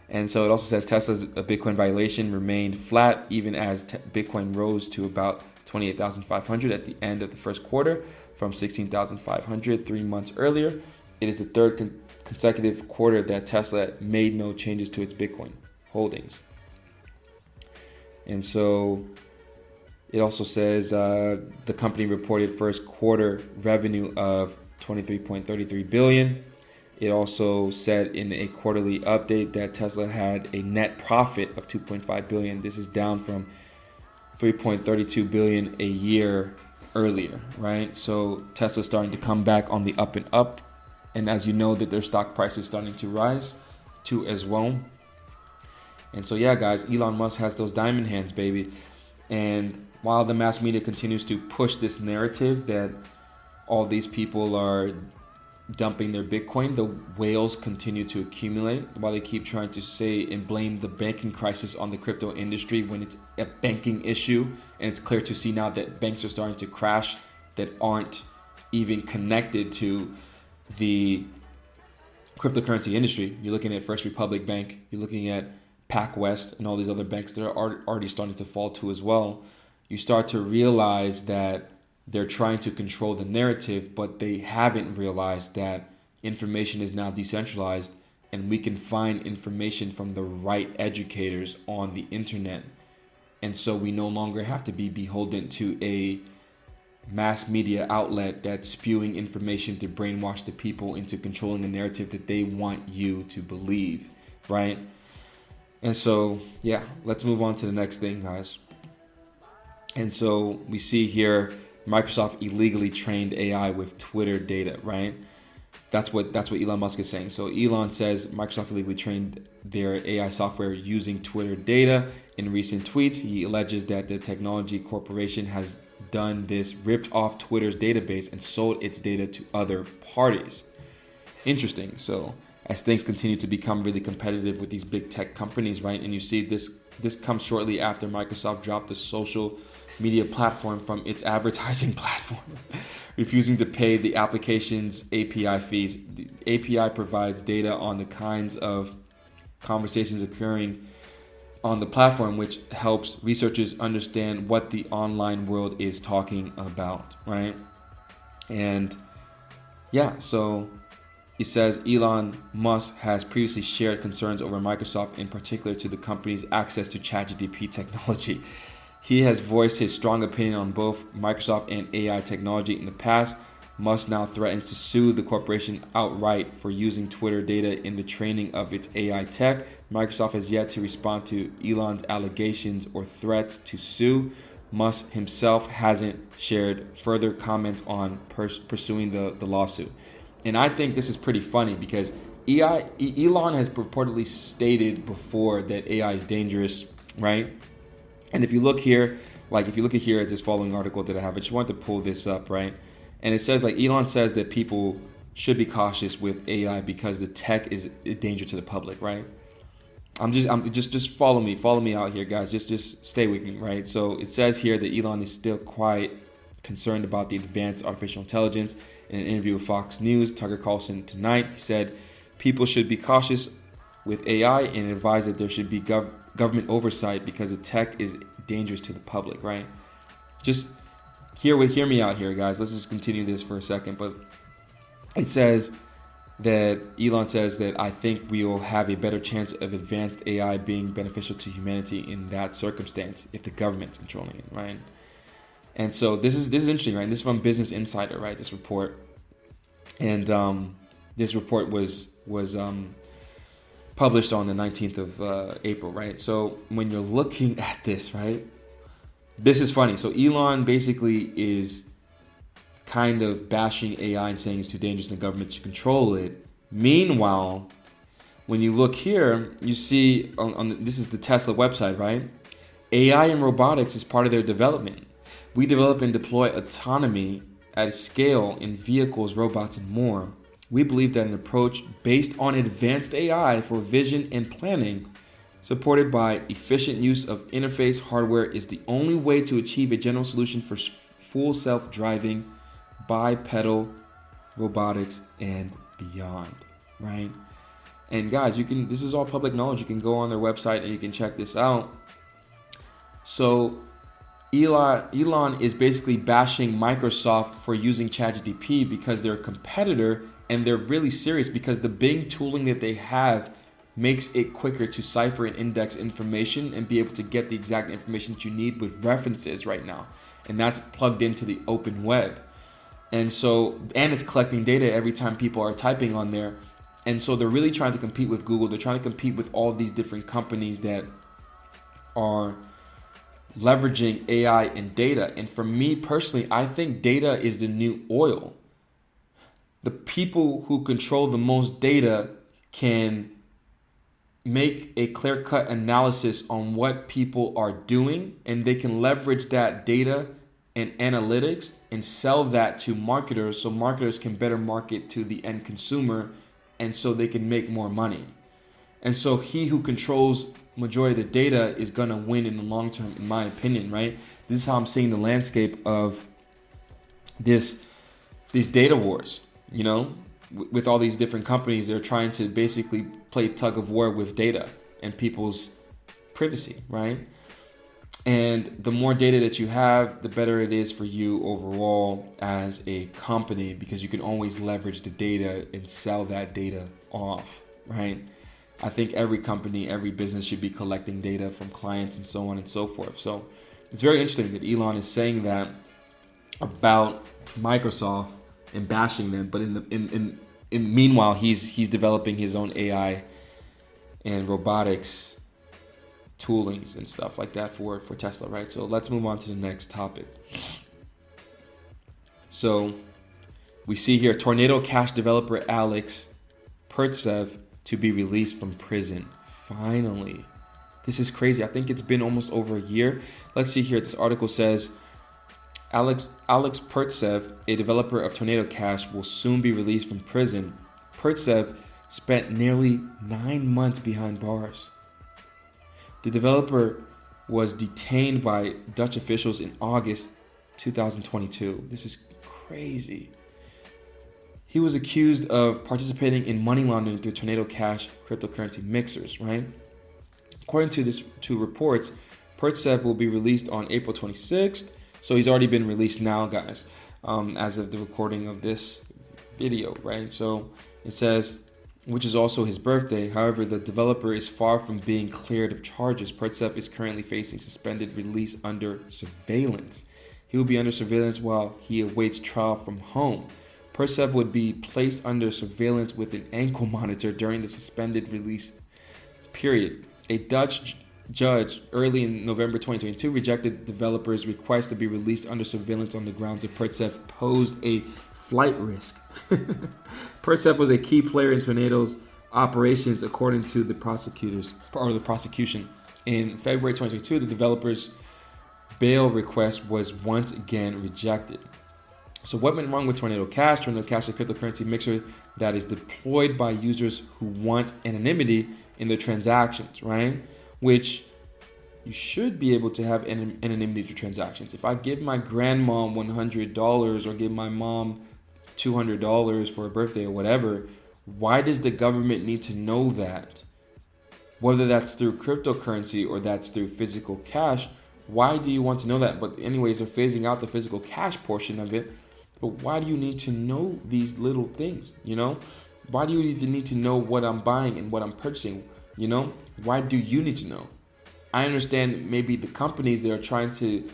And so it also says Tesla's Bitcoin valuation remained flat even as Bitcoin rose to about 28,500 at the end of the first quarter from 16,500 3 months earlier. It is the third consecutive quarter that Tesla made no changes to its Bitcoin holdings. And so it also says the company reported first quarter revenue of $23.33 billion. It also said in a quarterly update that Tesla had a net profit of $2.5 billion. This is down from $3.32 billion a year earlier, right? So Tesla's starting to come back on the up and up. And as you know, that their stock price is starting to rise too as well. And so, yeah, guys, Elon Musk has those diamond hands, baby. And while the mass media continues to push this narrative that all these people are dumping their Bitcoin, the whales continue to accumulate while they keep trying to say and blame the banking crisis on the crypto industry when it's a banking issue. And it's clear to see now that banks are starting to crash that aren't even connected to the cryptocurrency industry. You're looking at First Republic Bank, you're looking at PacWest and all these other banks that are already starting to fall too as well. You start to realize that they're trying to control the narrative, but they haven't realized that information is now decentralized and we can find information from the right educators on the internet. And so we no longer have to be beholden to a mass media outlet that's spewing information to brainwash the people into controlling the narrative that they want you to believe, right? And so, yeah, let's move on to the next thing, guys. And so we see here Microsoft illegally trained AI with Twitter data, right? That's what Elon Musk is saying. So Elon says Microsoft illegally trained their AI software using Twitter data. In recent tweets, he alleges that the technology corporation has done this, ripped off Twitter's database and sold its data to other parties. Interesting. So as things continue to become really competitive with these big tech companies, right? And you see this comes shortly after Microsoft dropped the social media platform from its advertising platform, refusing to pay the application's API fees. The API provides data on the kinds of conversations occurring on the platform, which helps researchers understand what the online world is talking about, right? And yeah, so It says Elon Musk has previously shared concerns over Microsoft, in particular to the company's access to ChatGPT technology. He has voiced his strong opinion on both Microsoft and AI technology in the past. Musk now threatens to sue the corporation outright for using Twitter data in the training of its AI tech. Microsoft has yet to respond to Elon's allegations or threats to sue. Musk himself hasn't shared further comments on pursuing the lawsuit. And I think this is pretty funny because Elon has purportedly stated before that AI is dangerous, right? And if you look here, like if you look at here at this following article that I have, I just wanted to pull this up, right? And it says, like, Elon says that people should be cautious with AI because the tech is a danger to the public, right? Just follow me out here, guys. Just stay with me, right? So it says here that Elon is still quite concerned about the advanced artificial intelligence. In an interview with Fox News, Tucker Carlson tonight, he said people should be cautious with AI and advise that there should be government oversight because the tech is dangerous to the public, right? Just hear me out here, guys. Let's just continue this for a second. But it says that Elon says that I think we will have a better chance of advanced AI being beneficial to humanity in that circumstance if the government's controlling it, right? And so this is interesting, right? This is from Business Insider, right? This report, and this report was published on the 19th of April, right? So when you're looking at this, right, this is funny. So Elon basically is kind of bashing AI and saying it's too dangerous and the government should control it. Meanwhile, when you look here, you see this is the Tesla website, right? AI and robotics is part of their development. We develop and deploy autonomy at a scale in vehicles, robots, and more. We believe that an approach based on advanced AI for vision and planning, supported by efficient use of interface hardware, is the only way to achieve a general solution for full self-driving, bipedal robotics, and beyond, right? And guys, this is all public knowledge. You can go on their website and you can check this out. So Elon is basically bashing Microsoft for using ChatGPT because they're a competitor, and they're really serious because the Bing tooling that they have makes it quicker to cipher and index information and be able to get the exact information that you need with references right now. And that's plugged into the open web. And it's collecting data every time people are typing on there. And so they're really trying to compete with Google. They're trying to compete with all these different companies that are leveraging AI and data. And for me personally, I think data is the new oil. The people who control the most data can make a clear-cut analysis on what people are doing, and they can leverage that data and analytics and sell that to marketers so marketers can better market to the end consumer, and so they can make more money. And so he who controls majority of the data is going to win in the long term, in my opinion, right? This is how I'm seeing the landscape of these data wars, you know, with all these different companies. They're trying to basically play tug of war with data and people's privacy, right? And the more data that you have, the better it is for you overall as a company, because you can always leverage the data and sell that data off, right? I think every company, every business should be collecting data from clients and so on and so forth. So it's very interesting that Elon is saying that about Microsoft and bashing them, but in meanwhile he's developing his own AI and robotics toolings and stuff like that for Tesla, right? So let's move on to the next topic. So we see here Tornado Cash developer Alex Pertsev to be released from prison. Finally. This is crazy. I think it's been almost over a year. Let's see here. This article says Alex Pertsev, a developer of Tornado Cash, will soon be released from prison. Pertsev spent nearly 9 months behind bars. The developer was detained by Dutch officials in August 2022. This is crazy. He was accused of participating in money laundering through Tornado Cash cryptocurrency mixers, right? According to reports, Pertsev will be released on April 26th. So he's already been released now, guys, as of the recording of this video, right? So it says, which is also his birthday. However, the developer is far from being cleared of charges. Pertsev is currently facing suspended release under surveillance. He will be under surveillance while he awaits trial from home. Pertsev would be placed under surveillance with an ankle monitor during the suspended release period. A Dutch judge early in November 2022 rejected the developer's request to be released under surveillance on the grounds that Pertsev posed a flight risk. Pertsev was a key player in Tornado's operations, according to the prosecution. In February 2022, the developer's bail request was once again rejected. So what went wrong with Tornado Cash? Tornado Cash is a cryptocurrency mixer that is deployed by users who want anonymity in their transactions, right? Which you should be able to have anonymity to transactions. If I give my grandma $100 or give my mom $200 for a birthday or whatever, why does the government need to know that? Whether that's through cryptocurrency or that's through physical cash, why do you want to know that? But anyways, they're phasing out the physical cash portion of it. But why do you need to know these little things, you know? Why do you even need to know what I'm buying and what I'm purchasing, you know? Why do you need to know? I understand maybe the companies, they are trying to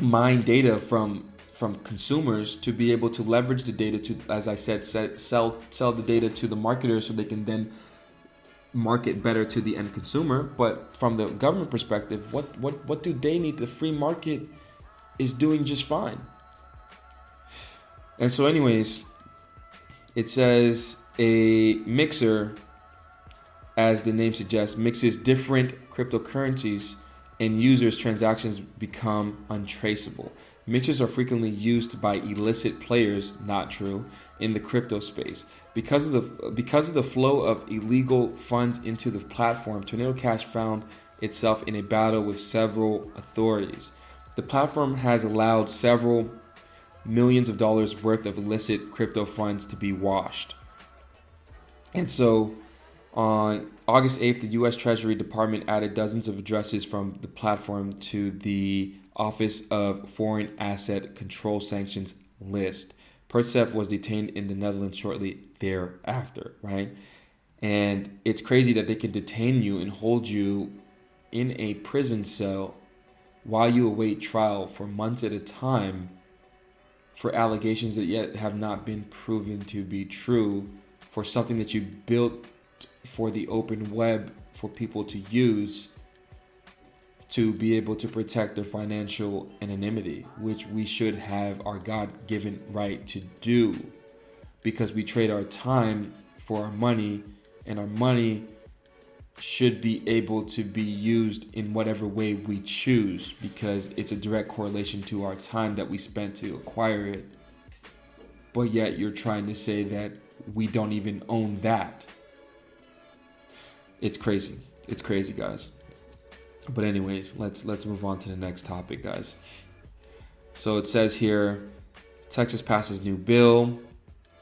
mine data from consumers to be able to leverage the data to, as I said, sell the data to the marketers so they can then market better to the end consumer. But from the government perspective, what do they need? The free market is doing just fine. And so anyways, it says a mixer, as the name suggests, mixes different cryptocurrencies and users' transactions become untraceable. Mixers are frequently used by illicit players, not true, in the crypto space. Because of the flow of illegal funds into the platform, Tornado Cash found itself in a battle with several authorities. The platform has allowed several millions of dollars worth of illicit crypto funds to be washed. And so on August 8th, the U.S. Treasury Department added dozens of addresses from the platform to the Office of Foreign Asset Control Sanctions list. Pertsev was detained in the Netherlands shortly thereafter, right? And it's crazy that they can detain you and hold you in a prison cell while you await trial for months at a time for allegations that yet have not been proven to be true, for something that you built for the open web for people to use to be able to protect their financial anonymity, which we should have our God-given right to do, because we trade our time for our money, and our money should be able to be used in whatever way we choose, because it's a direct correlation to our time that we spent to acquire it. But yet you're trying to say that we don't even own that. It's crazy. It's crazy, guys. But anyways, let's move on to the next topic, guys. So it says here, Texas passes new bill,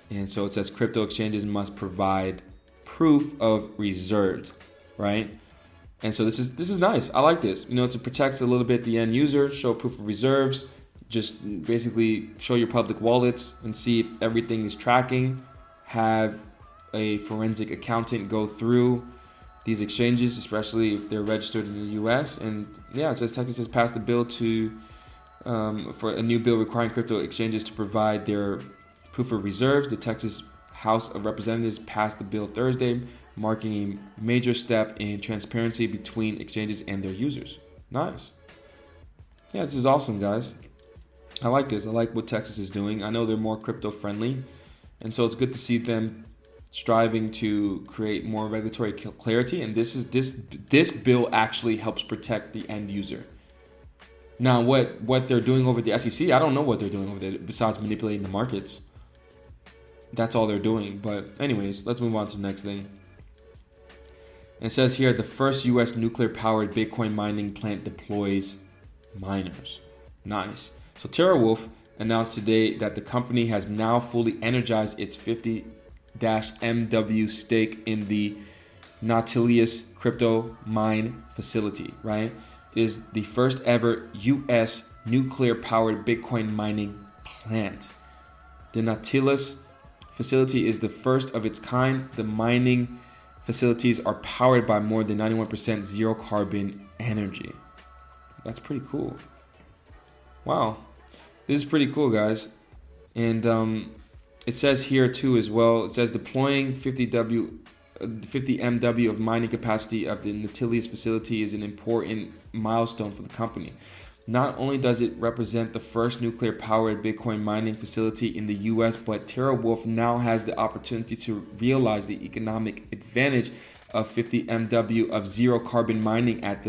and so it says crypto exchanges must provide proof of reserves, right? And so this is nice. I like this. You know, to protect a little bit the end user, show proof of reserves, just basically show your public wallets and see if everything is tracking. Have a forensic accountant go through these exchanges, especially if they're registered in the U.S. And yeah, it says Texas has passed a bill for a new bill requiring crypto exchanges to provide their proof of reserves. The Texas House of Representatives passed the bill Thursday, marking a major step in transparency between exchanges and their users. Nice. Yeah, this is awesome, guys. I like this. I like what Texas is doing. I know they're more crypto friendly, and so it's good to see them striving to create more regulatory clarity. And this bill actually helps protect the end user. Now, what they're doing over at the SEC, I don't know what they're doing over there besides manipulating the markets. That's all they're doing. But anyways, let's move on to the next thing. It says here, the first U.S. nuclear-powered Bitcoin mining plant deploys miners. Nice. So TeraWulf announced today that the company has now fully energized its 50-MW stake in the Nautilus crypto mine facility, right? It is the first ever U.S. nuclear-powered Bitcoin mining plant. The Nautilus facility is the first of its kind. The mining facilities are powered by more than 91% zero carbon energy. That's pretty cool. Wow. This is pretty cool, guys. And it says here too as well, it says deploying 50 MW of mining capacity of the Nautilus facility is an important milestone for the company. Not only does it represent the first nuclear-powered Bitcoin mining facility in the US, but TeraWolf now has the opportunity to realize the economic advantage of 50 MW of zero carbon mining at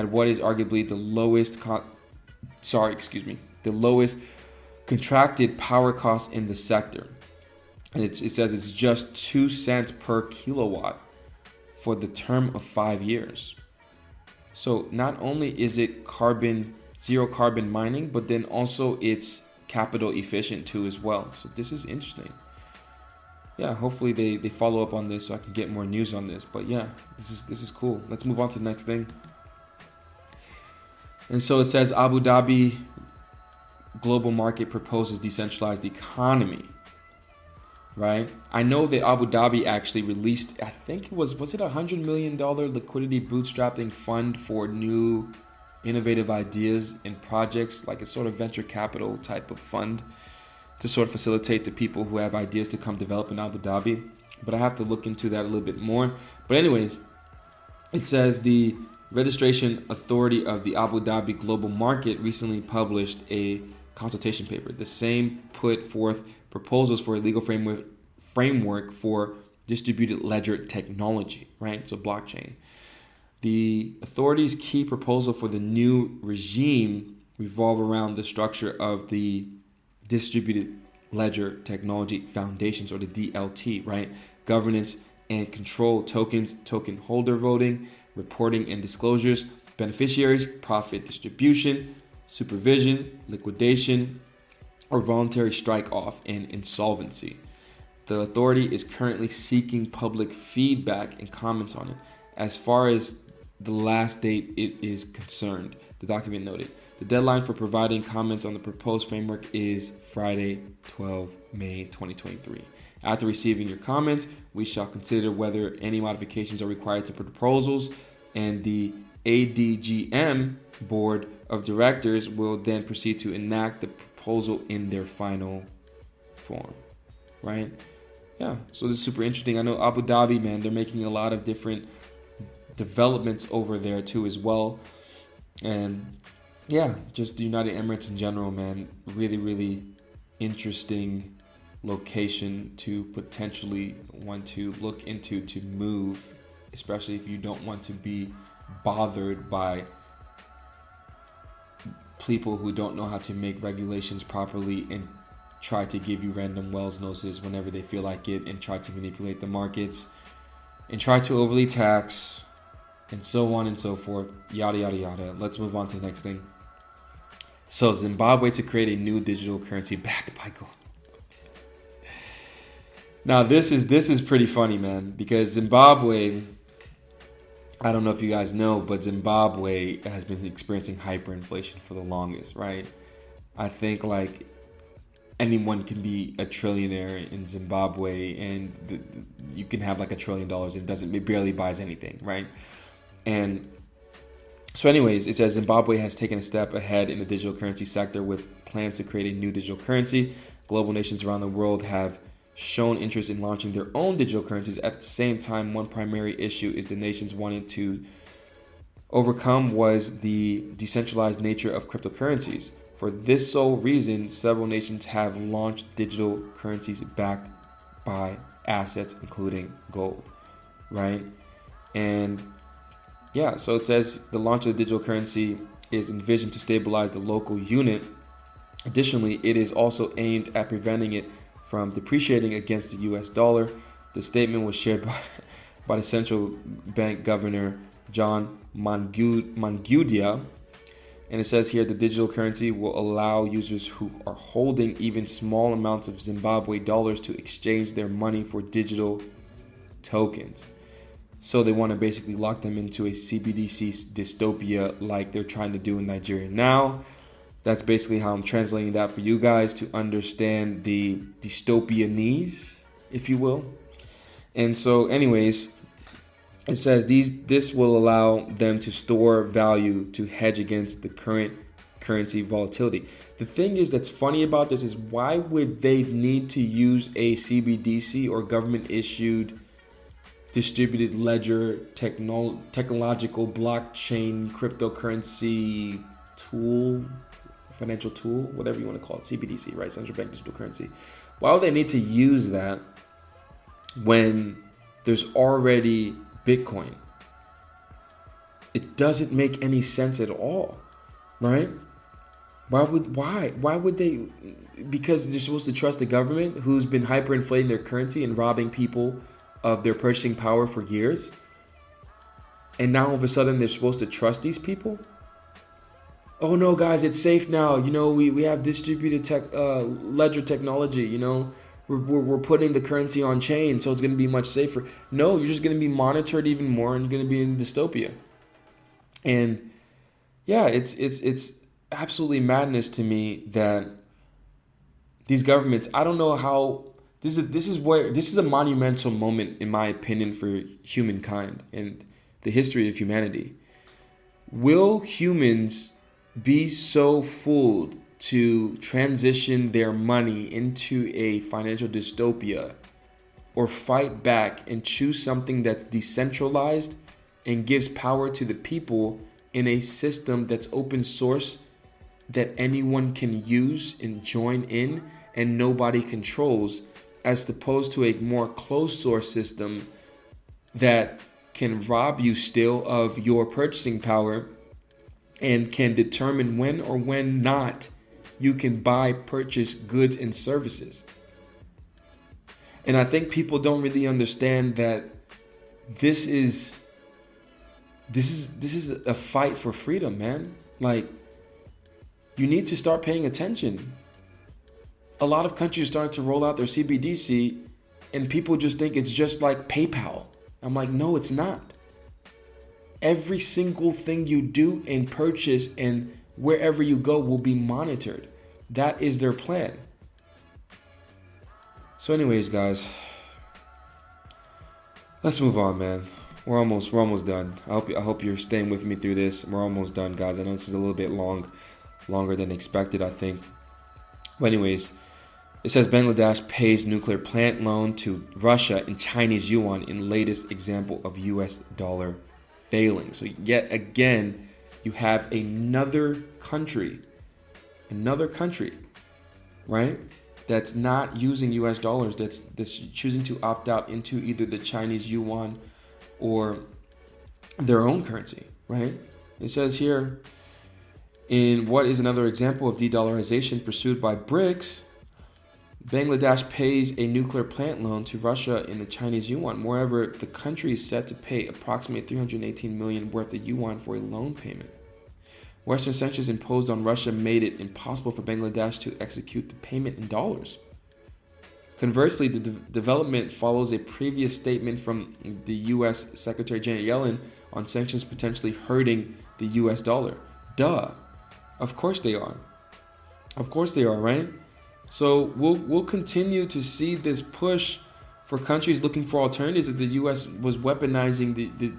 what is arguably the lowest contracted power cost in the sector. And it says it's just 2 cents per kilowatt for the term of 5 years. So not only is it zero carbon mining, but then also it's capital efficient too as well. So this is interesting. Yeah, hopefully they follow up on this so I can get more news on this. But yeah, this is cool. Let's move on to the next thing. And so it says Abu Dhabi global market proposes decentralized economy. Right? I know that Abu Dhabi actually released, I think it was it $100 million liquidity bootstrapping fund for new innovative ideas and projects, like a sort of venture capital type of fund to sort of facilitate the people who have ideas to come develop in Abu Dhabi. But I have to look into that a little bit more. But anyways, it says the registration authority of the Abu Dhabi global market recently published a consultation paper. The same put forth proposals for a legal framework for distributed ledger technology, right? So blockchain. The authority's key proposal for the new regime revolve around the structure of the distributed ledger technology foundations, or the DLT, right? Governance and control tokens, token holder voting, reporting and disclosures, beneficiaries, profit distribution, supervision, liquidation, or voluntary strike-off and insolvency. The authority is currently seeking public feedback and comments on it. As far as the last date it is concerned, the document noted, the deadline for providing comments on the proposed framework is Friday, 12 May 2023. After receiving your comments, we shall consider whether any modifications are required to proposals, and the ADGM Board of Directors will then proceed to enact the proposal in their final form, right? Yeah, so this is super interesting. I know Abu Dhabi, man, they're making a lot of different developments over there too as well. And yeah, just the United Emirates in general, man, really, really interesting location to potentially want to look into to move, especially if you don't want to be bothered by people who don't know how to make regulations properly and try to give you random Wells notices whenever they feel like it, and try to manipulate the markets and try to overly tax and so on and so forth, yada yada yada. Let's move on to the next thing. So Zimbabwe to create a new digital currency backed by gold. Now this is pretty funny, man, because Zimbabwe, I don't know if you guys know, but Zimbabwe has been experiencing hyperinflation for the longest, right? I think like anyone can be a trillionaire in Zimbabwe, and you can have like $1 trillion and it barely buys anything, right? And so anyways, it says Zimbabwe has taken a step ahead in the digital currency sector with plans to create a new digital currency. Global nations around the world have shown interest in launching their own digital currencies. At the same time, one primary issue is the nations wanted to overcome was the decentralized nature of cryptocurrencies. For this sole reason, several nations have launched digital currencies backed by assets, including gold, right? And yeah, so it says the launch of the digital currency is envisioned to stabilize the local unit. Additionally, it is also aimed at preventing it from depreciating against the US dollar. The statement was shared by the central bank governor, John Mangudia. And it says here the digital currency will allow users who are holding even small amounts of Zimbabwe dollars to exchange their money for digital tokens. So they want to basically lock them into a CBDC dystopia like they're trying to do in Nigeria now. That's basically how I'm translating that for you guys to understand the dystopianese, if you will. And so anyways, it says this will allow them to store value to hedge against the current currency volatility. The thing is that's funny about this is why would they need to use a CBDC or government issued distributed ledger technological blockchain cryptocurrency tool, financial tool, whatever you want to call it, CBDC, right? Central bank digital currency. Why would they need to use that when there's already Bitcoin? It doesn't make any sense at all, right? Why would they? Because they're supposed to trust the government who's been hyperinflating their currency and robbing people of their purchasing power for years. And now all of a sudden they're supposed to trust these people? Oh no, guys, it's safe now. You know, we have distributed ledger technology. You know, we're putting the currency on chain, so it's going to be much safer. No, you're just going to be monitored even more, and you're going to be in dystopia. And yeah, it's absolutely madness to me that these governments. I don't know how this is a monumental moment in my opinion for humankind and the history of humanity. Will humans be so fooled to transition their money into a financial dystopia, or fight back and choose something that's decentralized and gives power to the people in a system that's open source that anyone can use and join in and nobody controls, as opposed to a more closed source system that can rob you still of your purchasing power and can determine when or when not you can buy, purchase goods and services. And I think people don't really understand that this is a fight for freedom, man. Like, you need to start paying attention. A lot of countries are starting to roll out their CBDC and people just think it's just like PayPal. I'm like, no, it's not. Every single thing you do and purchase and wherever you go will be monitored. That is their plan. So anyways, guys, let's move on, man. We're almost done. I hope you're staying with me through this. We're almost done, guys. I know this is a little bit longer than expected, I think. But anyways, it says Bangladesh pays nuclear plant loan to Russia in Chinese yuan in latest example of US dollar failing. So yet again, you have another country, right? That's not using US dollars, that's choosing to opt out into either the Chinese yuan or their own currency, right? It says here, in what is another example of de-dollarization pursued by BRICS, Bangladesh pays a nuclear plant loan to Russia in the Chinese yuan. Moreover, the country is set to pay approximately 318 million worth of yuan for a loan payment. Western sanctions imposed on Russia made it impossible for Bangladesh to execute the payment in dollars. Conversely, the development follows a previous statement from the U.S. Secretary Janet Yellen on sanctions potentially hurting the U.S. dollar. Duh. Of course they are. Of course they are, right? So we'll continue to see this push for countries looking for alternatives as the U.S. was weaponizing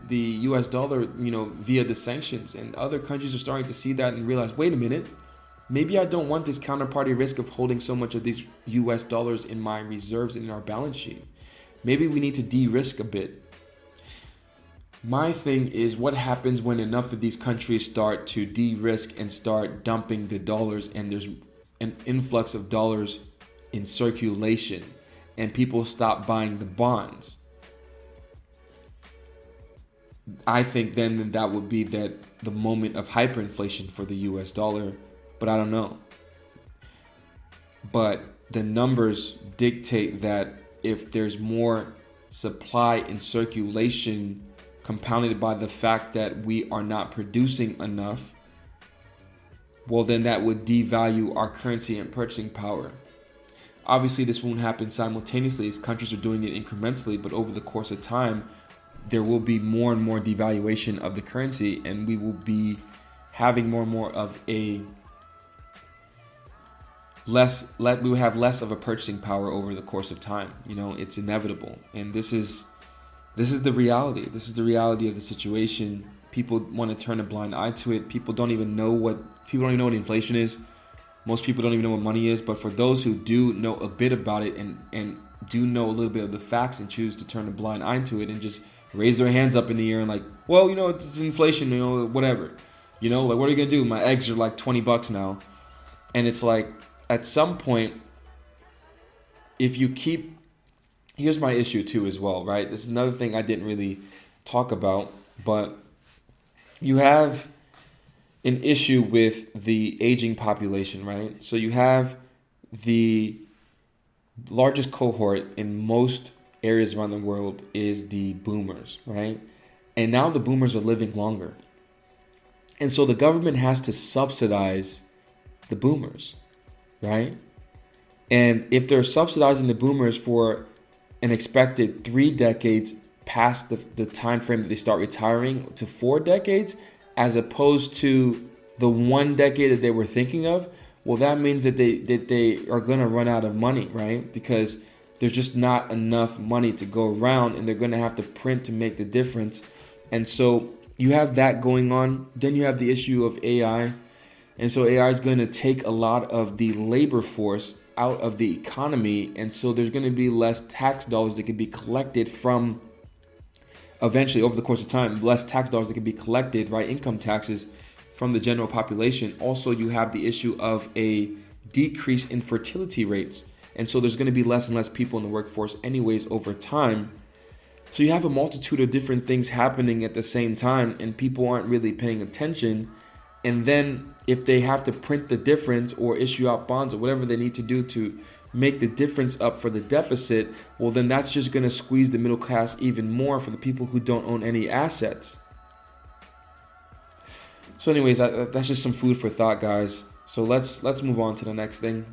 the U.S. dollar, via the sanctions. And other countries are starting to see that and realize, wait a minute, maybe I don't want this counterparty risk of holding so much of these U.S. dollars in my reserves and in our balance sheet. Maybe we need to de-risk a bit. My thing is, what happens when enough of these countries start to de-risk and start dumping the dollars and there's an influx of dollars in circulation and people stop buying the bonds? I think then that would be the moment of hyperinflation for the US dollar, but I don't know. But the numbers dictate that if there's more supply in circulation compounded by the fact that we are not producing enough, well, then that would devalue our currency and purchasing power. Obviously, this won't happen simultaneously as countries are doing it incrementally, but over the course of time, there will be more and more devaluation of the currency, and we will be having more and more of a we would have less of a purchasing power over the course of time. It's inevitable, and this is the reality. This is the reality of the situation. People want to turn a blind eye to it. People don't even know what inflation is. Most people don't even know what money is. But for those who do know a bit about it and do know a little bit of the facts and choose to turn a blind eye to it and just raise their hands up in the air and like, well, it's inflation, whatever. Like, what are you gonna do? My eggs are like $20 now, and it's like, at some point, if you keep, here's my issue too as well, right? This is another thing I didn't really talk about, but you have an issue with the aging population, right? So you have the largest cohort in most areas around the world is the boomers, right? And now the boomers are living longer. And so the government has to subsidize the boomers, right? And if they're subsidizing the boomers for an expected 3 decades past the time frame that they start retiring to 4 decades, as opposed to the 1 decade that they were thinking of, well, that means that they are going to run out of money, right? Because there's just not enough money to go around, and they're going to have to print to make the difference. And so you have that going on. Then you have the issue of AI. And so AI is going to take a lot of the labor force out of the economy. And so there's going to be less tax dollars that can be collected from, eventually over the course of time, less tax dollars that can be collected, right? Income taxes from the general population. Also, you have the issue of a decrease in fertility rates. And so there's going to be less and less people in the workforce anyways over time. So you have a multitude of different things happening at the same time, and people aren't really paying attention. And then if they have to print the difference or issue out bonds or whatever they need to do to make the difference up for the deficit, well, then that's just going to squeeze the middle class even more for the people who don't own any assets. So anyways, that's just some food for thought, guys. So let's move on to the next thing.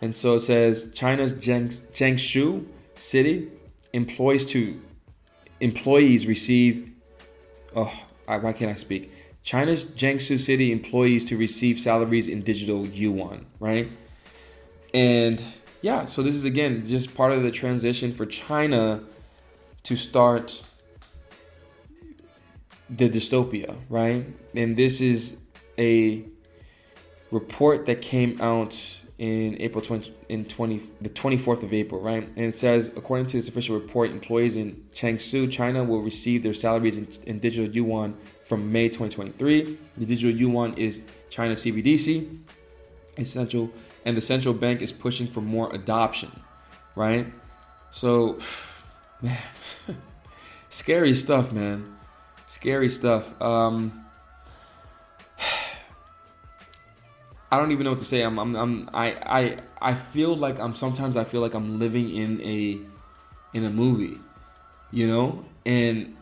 And so it says China's Jiangsu city employees receive. Why can't I speak? China's Jiangsu city employees to receive salaries in digital yuan, right? And yeah, so this is again just part of the transition for China to start the dystopia, right? And this is a report that came out in the 24th of April, right? And it says, according to this official report, employees in Jiangsu, China will receive their salaries in digital yuan from May 2023. The digital yuan is China's CBDC, essential, and the central bank is pushing for more adoption, right? So, man, scary stuff, man. Scary stuff. I don't even know what to say. I feel like sometimes I feel like I'm living in a movie, and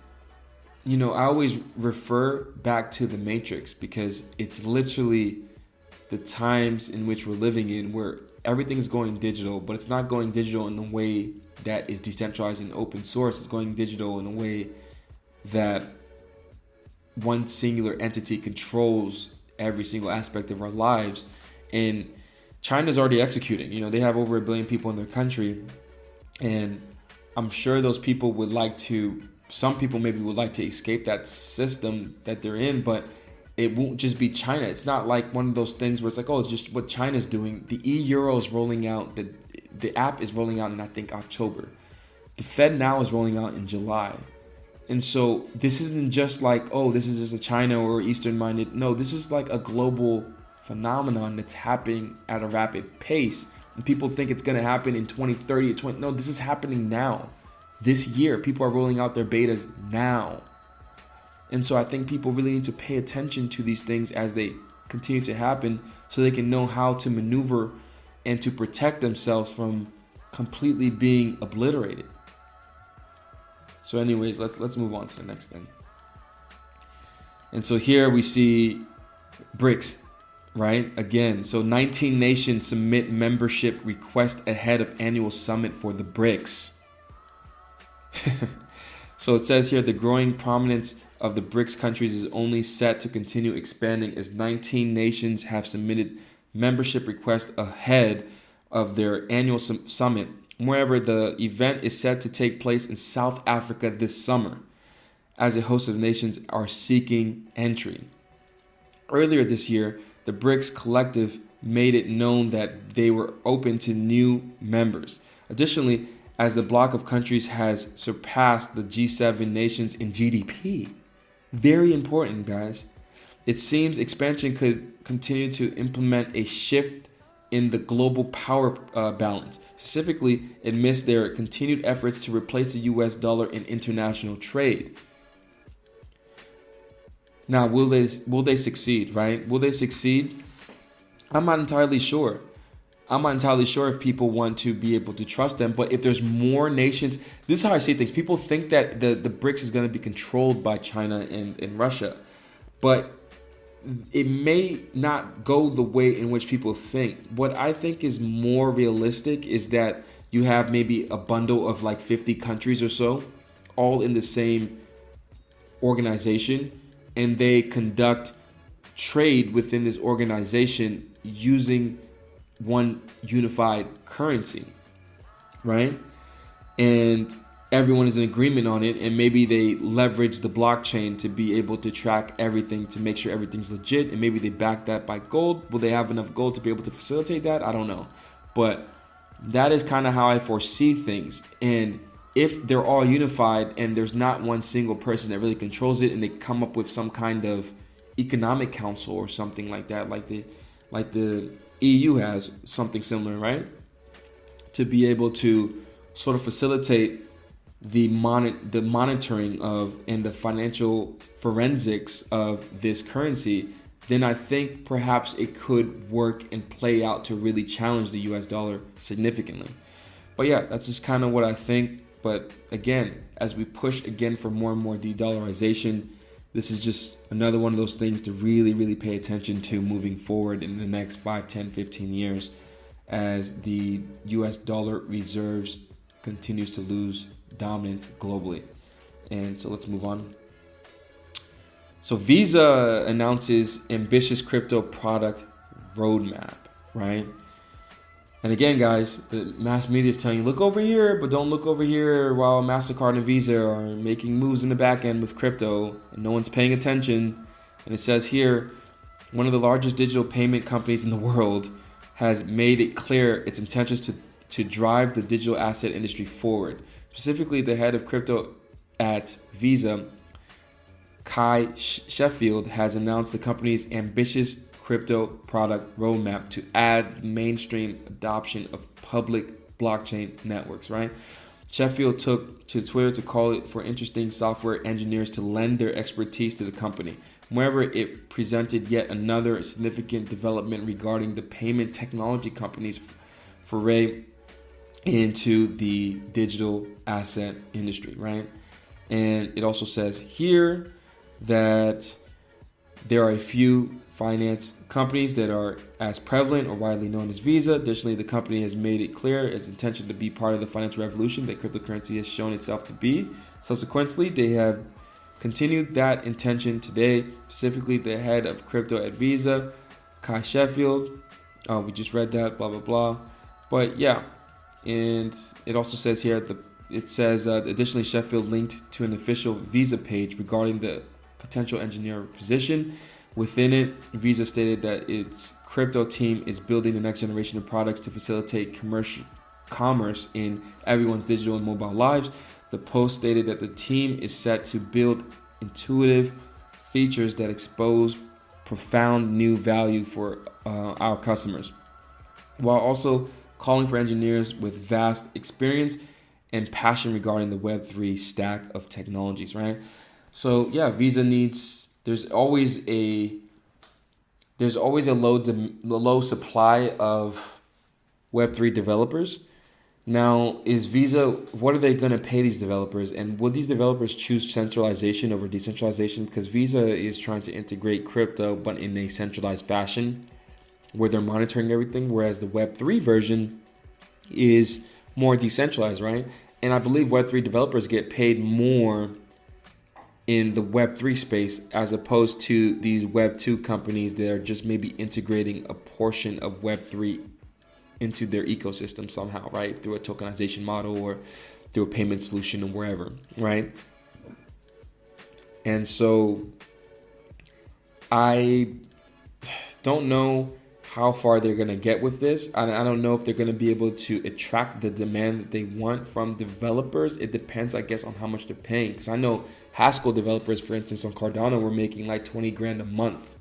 I always refer back to The Matrix because it's literally the times in which we're living in where everything is going digital, but it's not going digital in a way that is decentralized and open source. It's going digital in a way that one singular entity controls every single aspect of our lives. And China's already executing. They have over 1 billion people in their country, and I'm sure those people some people maybe would like to escape that system that they're in, but it won't just be China. It's not like one of those things where it's like, oh, it's just what China's doing. The e-euro is rolling out, the app is rolling out in, I think, October. The Fed now is rolling out in July. And so this isn't just like, oh, this is just a China or Eastern minded. No, this is like a global phenomenon that's happening at a rapid pace. And people think it's going to happen in 2030 or 20. No, this is happening now. This year, people are rolling out their betas now. And so I think people really need to pay attention to these things as they continue to happen so they can know how to maneuver and to protect themselves from completely being obliterated. So anyways, let's move on to the next thing. And so here we see BRICS, right? Again, so 19 nations submit membership request ahead of annual summit for the BRICS. So it says here the growing prominence of the BRICS countries is only set to continue expanding as 19 nations have submitted membership request ahead of their annual summit. Moreover, the event is set to take place in South Africa this summer, as a host of nations are seeking entry. Earlier this year, the BRICS collective made it known that they were open to new members. Additionally, as the bloc of countries has surpassed the G7 nations in GDP. Very important, guys. It seems expansion could continue to implement a shift in the global power balance, specifically amidst their continued efforts to replace the US dollar in international trade. Now, will they succeed, right? Will they succeed? I'm not entirely sure. I'm not entirely sure if people want to be able to trust them. But if there's more nations, this is how I see things. People think that the BRICS is going to be controlled by China and Russia. But it may not go the way in which people think. What I think is more realistic is that you have maybe a bundle of like 50 countries or so, all in the same organization, and they conduct trade within this organization using one unified currency, right? And everyone is in agreement on it, and maybe they leverage the blockchain to be able to track everything to make sure everything's legit, and maybe they back that by gold. Will they have enough gold to be able to facilitate that? I don't know. But that is kind of how I foresee things. And if they're all unified and there's not one single person that really controls it, and they come up with some kind of economic council or something like that, like the EU has something similar, right? To be able to sort of facilitate the monitoring of and the financial forensics of this currency, then I think perhaps it could work and play out to really challenge the US dollar significantly. But yeah, that's just kind of what I think. But again, as we push again for more and more de-dollarization, this is just another one of those things to really, really pay attention to moving forward in the next 5, 10, 15 years as the US dollar reserves continues to lose dominance globally. And so let's move on. So Visa announces ambitious crypto product roadmap, right? And again, guys, the mass media is telling you, look over here, but don't look over here, while MasterCard and Visa are making moves in the back end with crypto and no one's paying attention. And it says here, one of the largest digital payment companies in the world has made it clear its intentions to drive the digital asset industry forward. Specifically, the head of crypto at Visa, Kai Sheffield, has announced the company's ambitious crypto product roadmap to add mainstream adoption of public blockchain networks, right? Sheffield took to Twitter to call it for interesting software engineers to lend their expertise to the company. Moreover, it presented yet another significant development regarding the payment technology company's foray into the digital asset industry, right? And it also says here that there are a few finance companies that are as prevalent or widely known as Visa. Additionally, the company has made it clear its intention to be part of the financial revolution that cryptocurrency has shown itself to be. Subsequently, they have continued that intention today. Specifically, the head of crypto at Visa, Kai Sheffield. We just read that, blah, blah, blah. But yeah, and it also says here, additionally, Sheffield linked to an official Visa page regarding the potential engineer position. Within it, Visa stated that its crypto team is building the next generation of products to facilitate commerce in everyone's digital and mobile lives. The post stated that the team is set to build intuitive features that expose profound new value for our customers, while also calling for engineers with vast experience and passion regarding the Web3 stack of technologies, right? So yeah, Visa needs. There's always a low supply of Web3 developers. Now, is Visa, what are they going to pay these developers? And would these developers choose centralization over decentralization? Because Visa is trying to integrate crypto, but in a centralized fashion where they're monitoring everything, whereas the Web3 version is more decentralized, right? And I believe Web3 developers get paid more in the Web3 space, as opposed to these Web2 companies that are just maybe integrating a portion of Web3 into their ecosystem somehow, right? Through a tokenization model or through a payment solution or wherever, right? And so I don't know how far they're going to get with this. I don't know if they're going to be able to attract the demand that they want from developers. It depends, I guess, on how much they're paying. Because I know Haskell developers, for instance, on Cardano were making like 20 grand a month,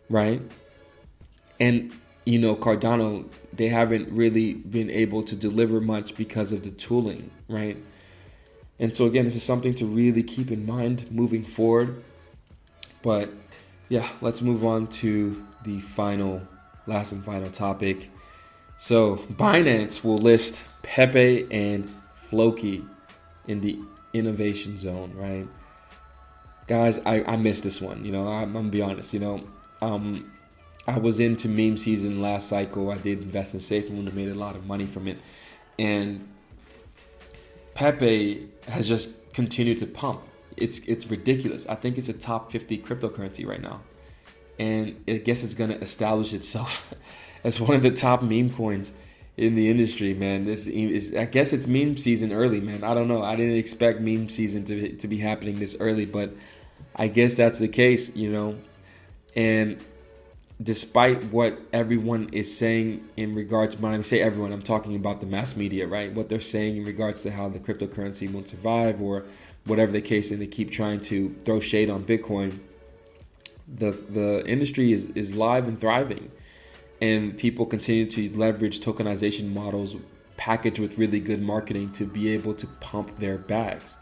right? And, you know, Cardano, they haven't really been able to deliver much because of the tooling, right? And so, again, this is something to really keep in mind moving forward. But yeah, let's move on to the last and final topic. So Binance will list PEPE and Floki in the innovation zone, right? Guys, I missed this one. You know, I'm gonna be honest. You know, I was into meme season last cycle. I did invest in SafeMoon and made a lot of money from it. And PEPE has just continued to pump. It's ridiculous. I think it's a top 50 cryptocurrency right now. And I guess it's going to establish itself as one of the top meme coins in the industry, man. I guess it's meme season early, man. I don't know. I didn't expect meme season to be happening this early, but I guess that's the case, you know. And despite what everyone is saying in regards, when I say everyone, I'm talking about the mass media, right? What they're saying in regards to how the cryptocurrency won't survive or whatever the case, and they keep trying to throw shade on Bitcoin. The industry is live and thriving, and people continue to leverage tokenization models packaged with really good marketing to be able to pump their bags.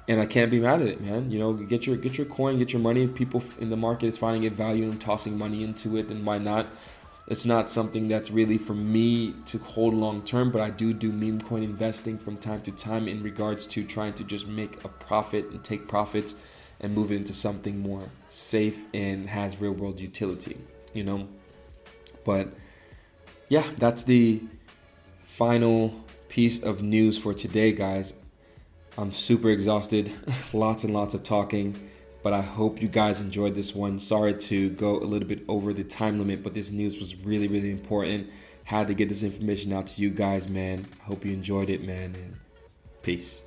And I can't be mad at it, man. You know, get your coin, get your money. If people in the market is finding it value and tossing money into it, then why not? It's not something that's really for me to hold long term, but I do meme coin investing from time to time in regards to trying to just make a profit and take profits and move it into something more safe and has real world utility, you know. But yeah, that's the final piece of news for today, guys. I'm super exhausted, lots and lots of talking, but I hope you guys enjoyed this one. Sorry to go a little bit over the time limit, but this news was really, really important. Had to get this information out to you guys, man. Hope you enjoyed it, man, and peace.